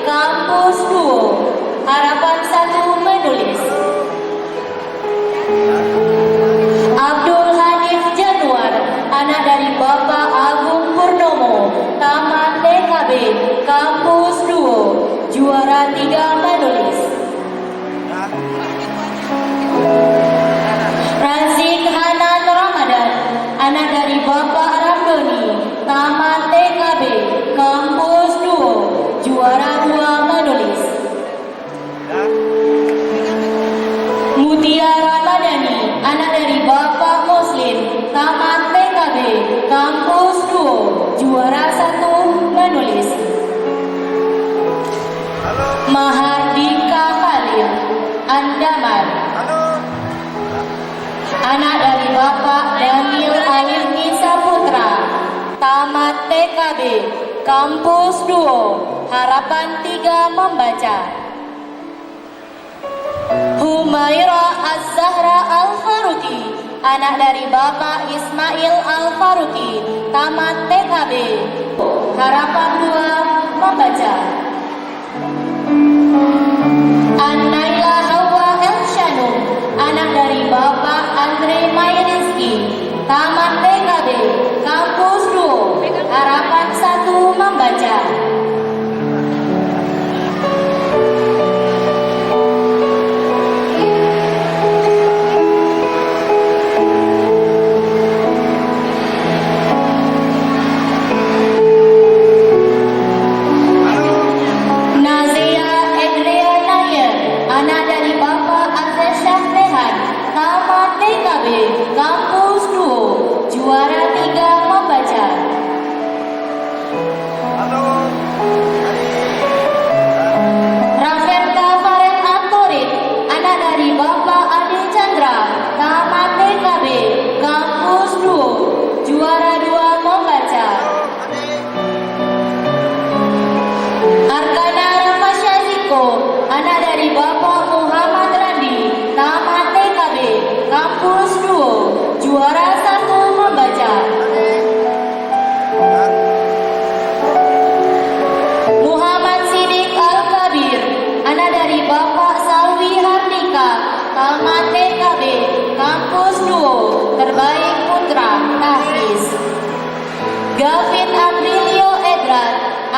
Kampus 2, Harapan 1, menulis. Abdul Hanif Januar, anak dari Bapak Agung Purnomo, tamat PKB, Kampus 2, juara 3, menulis. Razik Hanan Ramadan, anak dari Bapak Ramdoni, tamat PKB, Kampus 2, juara 2, menulis. Mutia Ramadhani, anak dari Bapak Muslim, tamat PKB, Kampus 2, juara 1, menulis. Mahardika Khalil, Andaman, anak dari Bapak Daniel Alif Nisa Putra, tamat PKB, Kampus 2, Harapan 3, membaca. Humaira Az-Zahra Al-Faruqi, anak dari Bapak Ismail Al-Faruqi, tamat PKB, Harapan 2, membaca. An-Naila Hawa El Shanu, anak dari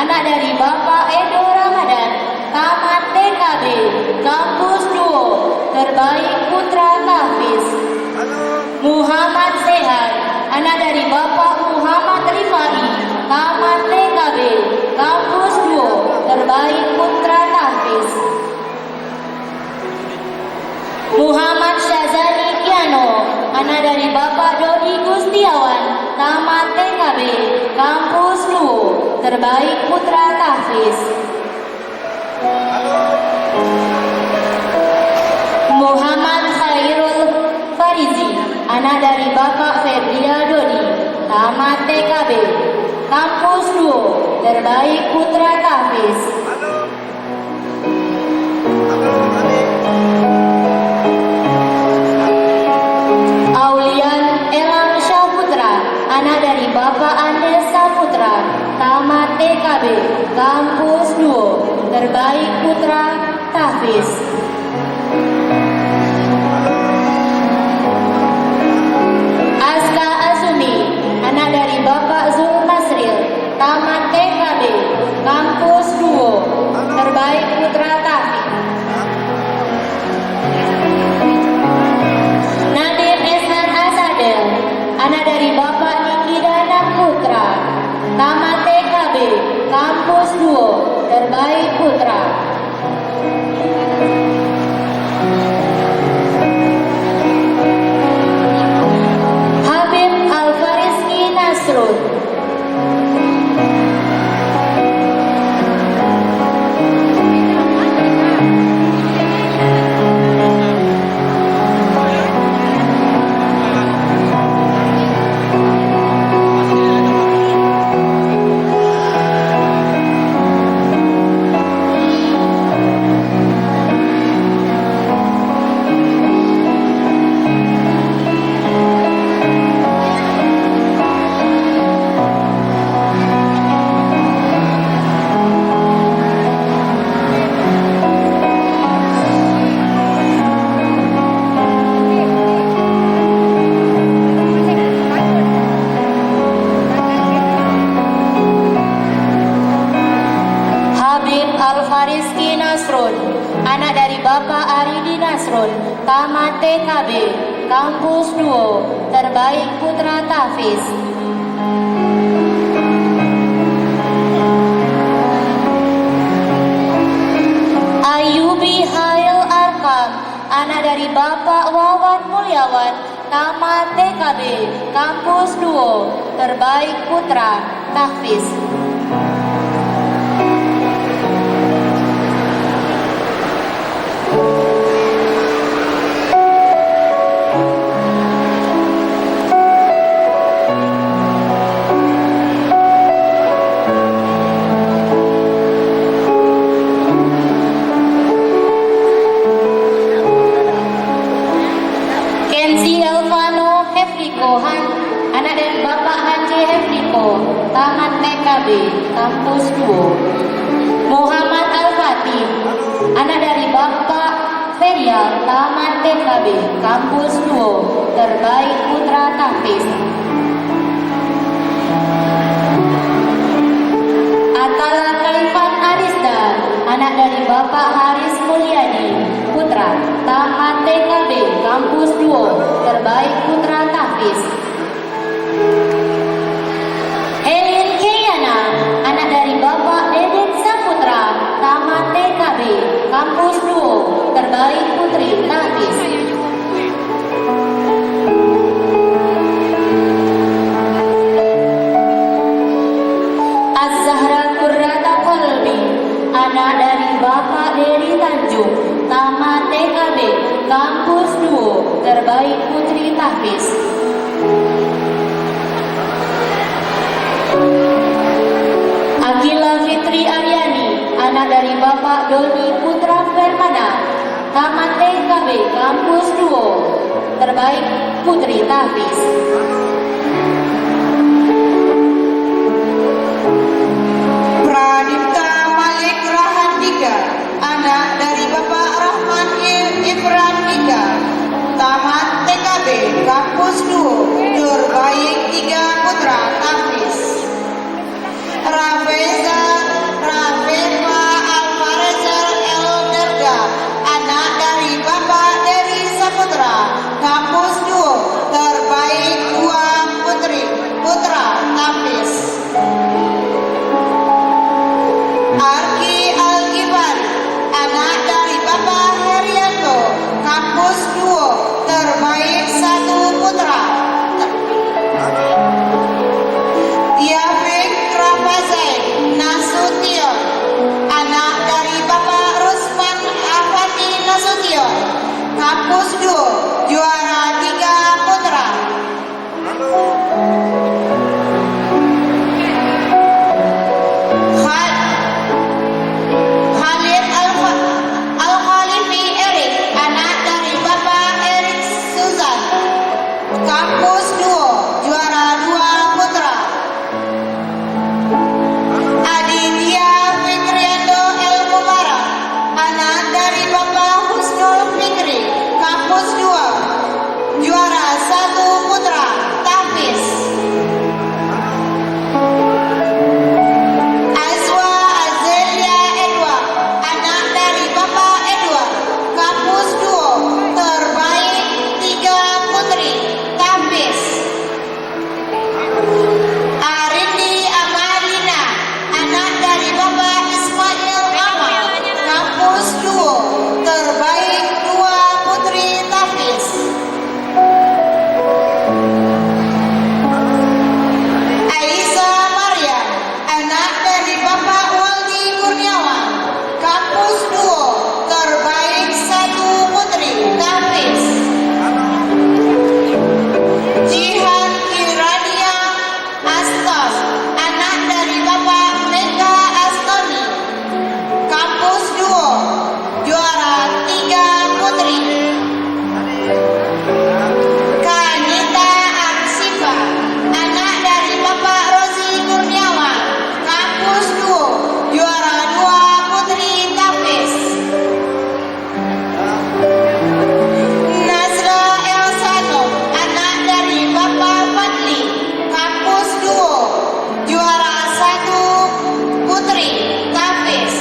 anak dari Bapak Edo Ramadan, tamat TKB, kampus 2, terbaik putra tahfiz. Muhammad Sehat, anak dari Bapak Muhammad Rifai, tamat TKB, kampus 2, terbaik putra tahfiz. Muhammad Syazani Kiano, anak dari Bapak Dodi Gustiawan, tamat TKB, kampus 2, terbaik putra tahfiz. Muhammad Khairul Farizi, anak dari Bapak Febrida Dodi, tamat TKB, kampus 2, terbaik putra tahfiz. Aulian Elang Syaputra, anak dari Bapak Andes Saputra, tamat TKB, kampus 2, terbaik putra tahfiz. Aska Azumi, anak dari Bapak Zul Nasril, tamat TKB, kampus 2, terbaik putra tahfiz. Nadim Esnan Asadel, anak dari Bapak Niki Dana Putra, tamat TKB, kampus 2, terbaik putra. Habib Al-Fariski Nasrul, Al-Fariski Nasrun, anak dari Bapak Aridi Nasrun, tamat TKB, kampus 2, terbaik putra tahfiz. Ayubi Hail Arkam, anak dari Bapak Wawan Mulyawan, tamat TKB, kampus 2, terbaik putra tahfiz. Anak dari Bapak Haji Hefriko, tamat TKB, kampus 2. Muhammad Al-Fatih, anak dari Bapak Feria, tamat TKB, kampus 2, terbaik putra tahfiz. Atala Kaifan Arisda, anak dari Bapak Haris Mulyadi, putra, tamat TKB, kampus 2, terbaik putra tahfiz. Helin Keyana, anak dari Bapak Dedek Saputra, tamat TKB, kampus 2, terbaik putri tahfiz. Az-Zahra Qurrata Qalbi, anak dari Bapak Deri Tanjung, tamat TKB, kampus 2, terbaik putri tahfiz. Akila Fitri Aryani, anak dari Bapak Doni Putra Permana, tamat TKB, kampus 2, terbaik putri tahfiz. Pradipta Malik Rahadika, anak dari Bapak Rahman Ibran Ika, tamat TKB, kampus 2, terbaik 3 putra tahfiz. Rafeza anak dari Bapak Husnul Fikri, kampus 2, juara 1 putra, Tafis. Azwa Azelia Edward, anak dari Bapak Edward, kampus 2, terbaik 3 putri, Tafis. Arindi Amalina, anak dari Bapak Ismail Amal, kampus 2, terbaik 2 putri, Tafis. Aisyah Maria, anak dari Bapak Waldi Kurniawan, kampus 2, terbaik 1 putri, Tafis. Jihan Kirania Astos, anak dari Bapak Mega Astoni, kampus 2, juara 3 putri. Kanita Arsifa, anak dari Bapak Rozi Kurniawan, kampus 2, juara 2 putri, Tafis. Nazra Elsano, anak dari Bapak Fadli, kampus 2, juara 1 putri, Tafis.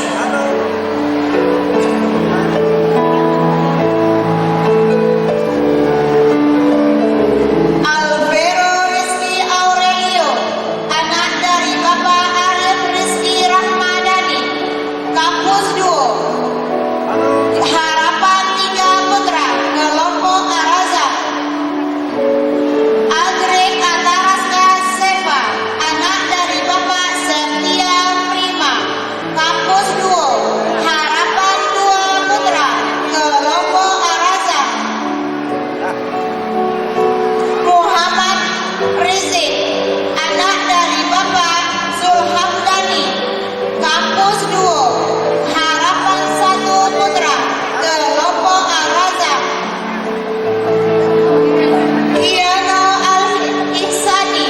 Alvero Rizky Aurelio, anak dari Bapak Arif Rizky Rahmadani, kampus 2, harapan 3 putra, kelompok Arazak. Agrek Ataraska Seva, anak dari Bapak Setia Prima, kampus 2, harapan 2 putra, kelompok Arazak. Muhammad Rizik, anak dari Bapak Zulhamdani, kampus 2, harapan 1 putra, kelompok Al-Razak. Kiano Al-Ihsani,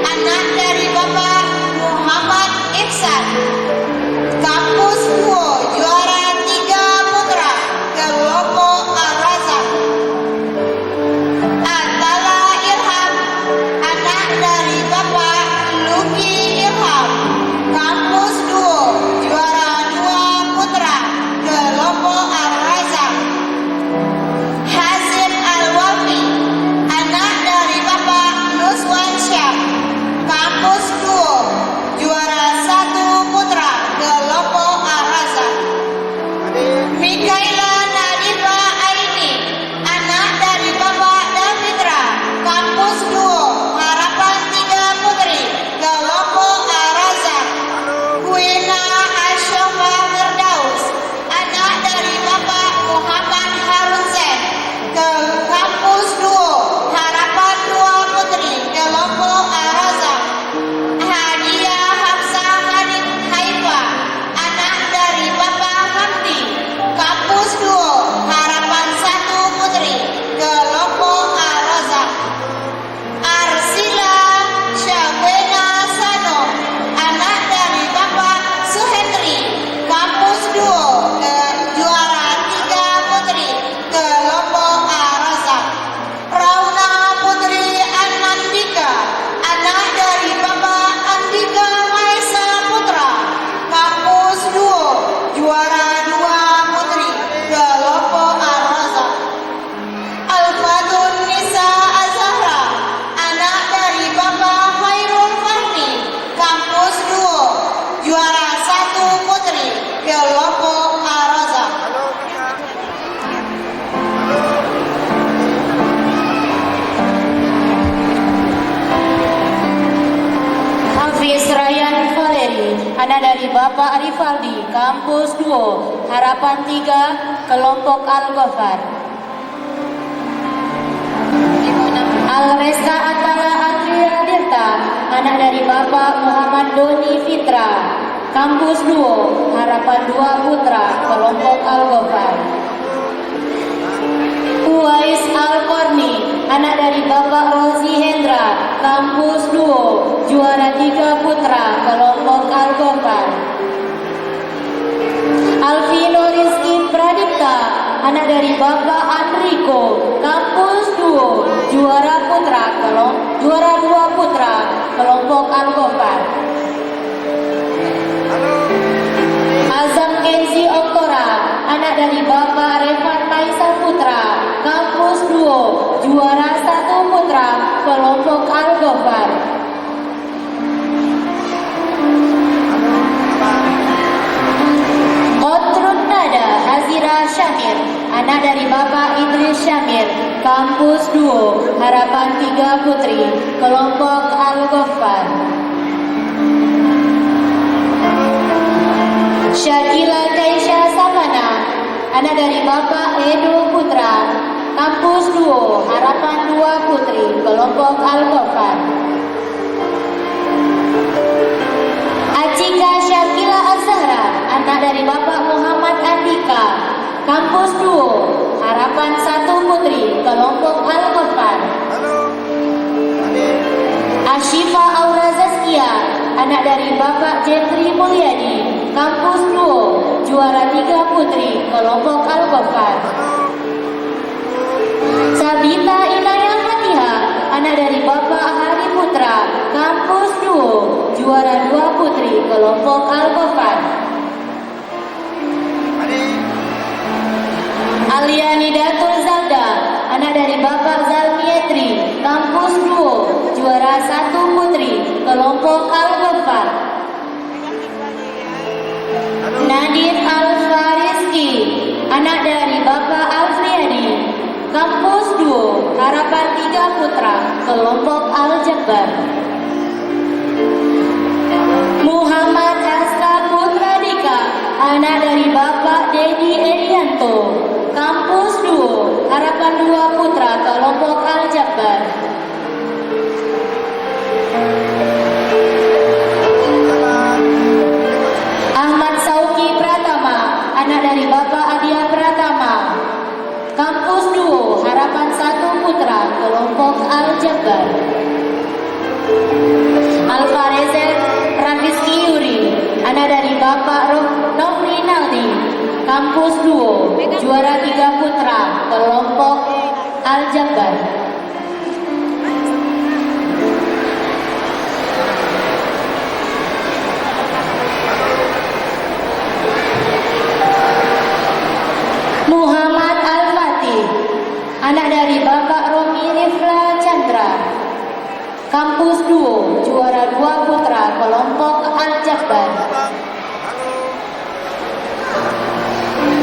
anak dari Bapak Muhammad Ihsan, kampus 2, juara 3 putra, kelompok Al-Razak. Atala Ilham, anak dari Bapak Luki Ilham, kampus 2, juara 2 putra, kelompok Al-Razak. Hazim Al-Wafi, anak dari Bapak Nuswan Syam, kampus 2, juara 1 putra, kelompok Al-Razak. Mikaela Nadifa Aini, anak dari Bapak Davitra, kampus 2, harapan 3 putri, kelompok Al-Razak. Kuina Ashofa Firdaus, anak dari Bapak Muhammad Harun Zain, ke kampus 2, harapan 2 putri, kelompok Al-Razak. Hadiah Hafsah Hanif Haifa, anak dari Bapak Hamdi, kampus 2, harapan 1 putri, kelompok Al-Razak. Arsila Syahwena Sano, anak dari Bapak Suhendri, kampus 2, juara 3 putri, kelompok Al-Razak. Rauna Putri Anandika, anak dari Bapak Andika Maesa Putra, kampus 2, juara 2 putri, kelompok Al-Razak. Al-Fatun Nisa Azhara, anak dari Bapak Khairul Fahmi, kampus 2, juara 1 putri, kelompok Al-Razak. Hafiz Ryan Valeri, anak dari Bapak Arifaldi, kampus 2, harapan 3, kelompok Al-Ghafar. Al-Reza Atala Atria Dirta, anak dari Bapak Muhammad Doni Fitra, kampus 2, harapan 2 putra, kelompok Al-Ghafar. Uwais Al-Korni, anak dari Bapak Rozi Hendra, kampus 2, juara 3 putra, kelompok Al-Ghafar. Alvino Rizky anak dari Bapak Enrico, Kampus 2, juara 2 putra, kelompok Al-Ghofar. Azam Kenzi Oktora, anak dari Bapak Revan Faisal Putra, Kampus 2, juara 1 putra, kelompok Al-Ghofar. Kotrun Nada Hazira Syamir, anak dari Bapak Idris Syamir, Kampus 2, Harapan 3 Putri, kelompok Al-Ghofar. Syakila Kaisha Samana, anak dari Bapak Edo Putra, Kampus 2, Harapan 2 Putri, kelompok Al-Ghofar. Acika Syakila Azhara, anak dari Bapak Muhammad Andika, Kampus 2, Harapan 1 Putri, kelompok Al-Ghofar. Ashifa Aura Zaskia, anak dari Bapak Jeffrey Mulyadi, Kampus 2, juara 3 Putri, kelompok Al-Ghofar. Sabita Inayah Fatihah, anak dari Bapak Hari Putra, Kampus 2, juara 2 Putri, kelompok Al-Ghofar. Aliani Datul Zalda, anak dari Bapak Zalmietri, Kampus 2, juara 1 Putri, kelompok Al-Ghofar. Nadif Al-Fariski, anak dari Bapak Alfriadi, Kampus 2, Harapan 3 Putra, kelompok Al-Jabbar. Muhammad Haska Putra Dika, anak dari Bapak Dedi Erianto, Kampus 2, Harapan 2 Putra, kelompok Al-Jabbar. Ahmad Sauki Pratama, anak dari Bapak Adia Pratama, Kampus 2, Harapan 1 Putra, kelompok Al-Jabbar. Alfarezel Rafiski Yuri, anak dari Bapak Nofri Naldi, Kampus 2, juara 3 putra, kelompok Al-Jabbar. Muhammad Al-Fatih, anak dari Bapak Romi Rifla Chandra, Kampus 2, juara 2 putra, kelompok Al-Jabbar.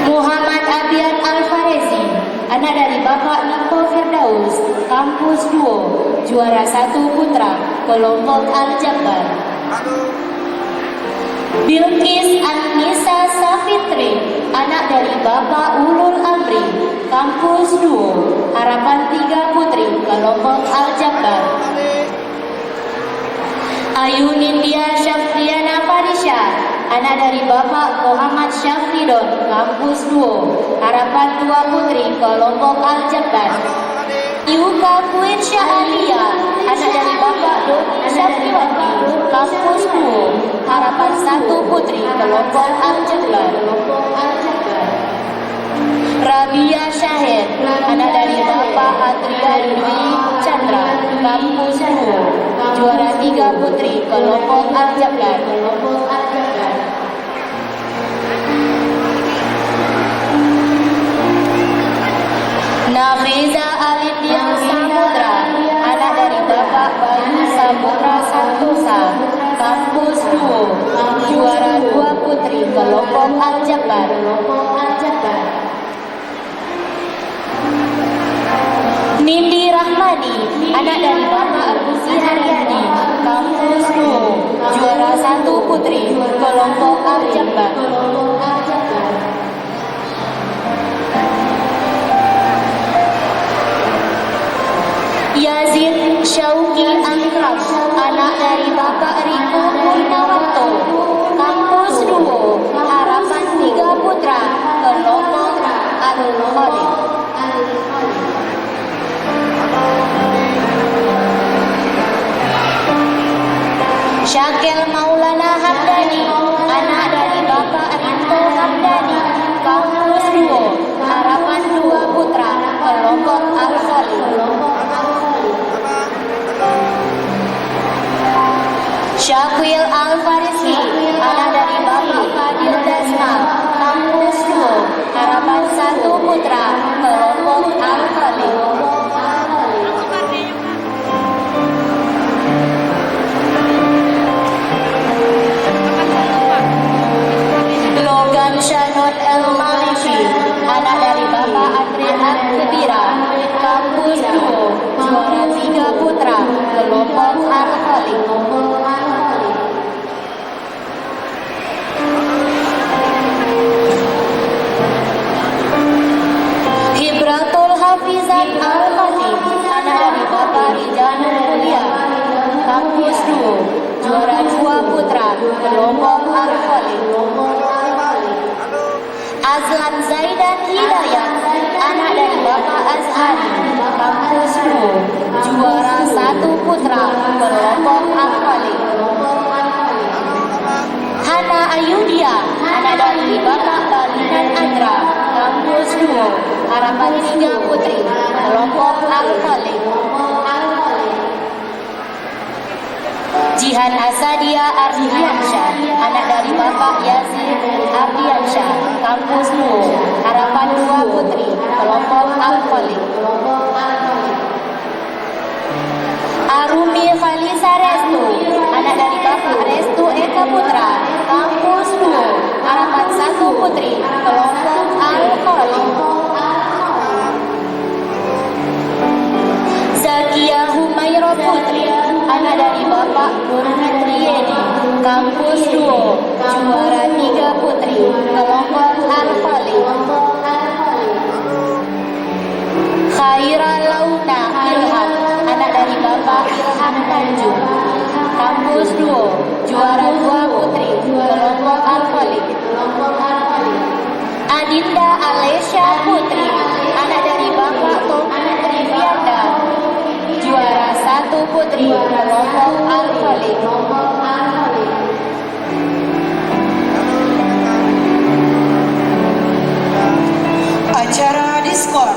Muhammad Abian Al-Farezi, anak dari Bapak Niko Firdaus, Kampus 2, juara 1 putra, kelompok Al-Jabbar. Bilqis Anissa Safitri, anak dari Bapak Ulul Amri, Kampus 2, Harapan 3 Putri, kelompok Al-Jabbar. Ayu Nindya Syafriana Farisha, anak dari Bapak Muhammad Syafridon, Kampus 2, Harapan 2 Putri, kelompok Al-Jabbar. Yuka Kuinsya Alia, anak dari Bapak Doni Syafriwati, Kampus 2, Harapan 1 Putri, kelompok Al-Jabbar. Rabia Syahid, anak dari Bapak Atria Dwi Chandra, Kampus 2, juara 3 Putri, kelompok Al-Jabbar. Nafiza Alidya Samudra, anak dari Bapak Bayu Samutra Santosa, Kampus 2, juara 2 Putri, kelompok Al-Jabbar. Nindi Rahmani, anak dari Bapak Rusi Haryadi, Kampus 2, juara 1 Putri, kelompok Al-Jabbar. Yazid Syauki Akrab, anak dari Bapak Riko Purnawanto, Kampus 2, Harapan 3 Putra, kelompok Al-Khalid. Syakil Maulana Hamdani, anak dari Bapak Rinto Hamdani, Kampus 2, Harapan kelompok Al-Khalid. Azlan Zaidan Hidayat, anak dari Bapak Azhari, kampus 2, juara 1 putra, kelompok Al-Khalid. Hana Ayudia, anak dari Bapak Balinan Andra, kampus 2, harapan 3 putri, kelompok Al-Khalid. Jihan Asadia Ardiansyah, anak dari Bapak Yazid Ardiansyah, kampus 2, harapan 2 putri, kelompok Al-Khalid. Arumi Khalisa Restu, anak dari Bapak Restu Eka Putra, kampus 2, harapan 1 putri, kelompok Al-Khalid. Zakia Humaira Putri, anak dari Bapak Nur Fitriedi, kampus 2, juara 3 putri, kelompok Al-Khalid. Khaira Launa Ilham, anak dari Bapak Ilham Tanjung, kampus 2, juara 2 putri, kelompok Al-Khalid. Adinda Alesya Putri, anak dari Bapak Tommy Trivianda, juara 1 putri, kelompok Al-Khalid. Acara diskor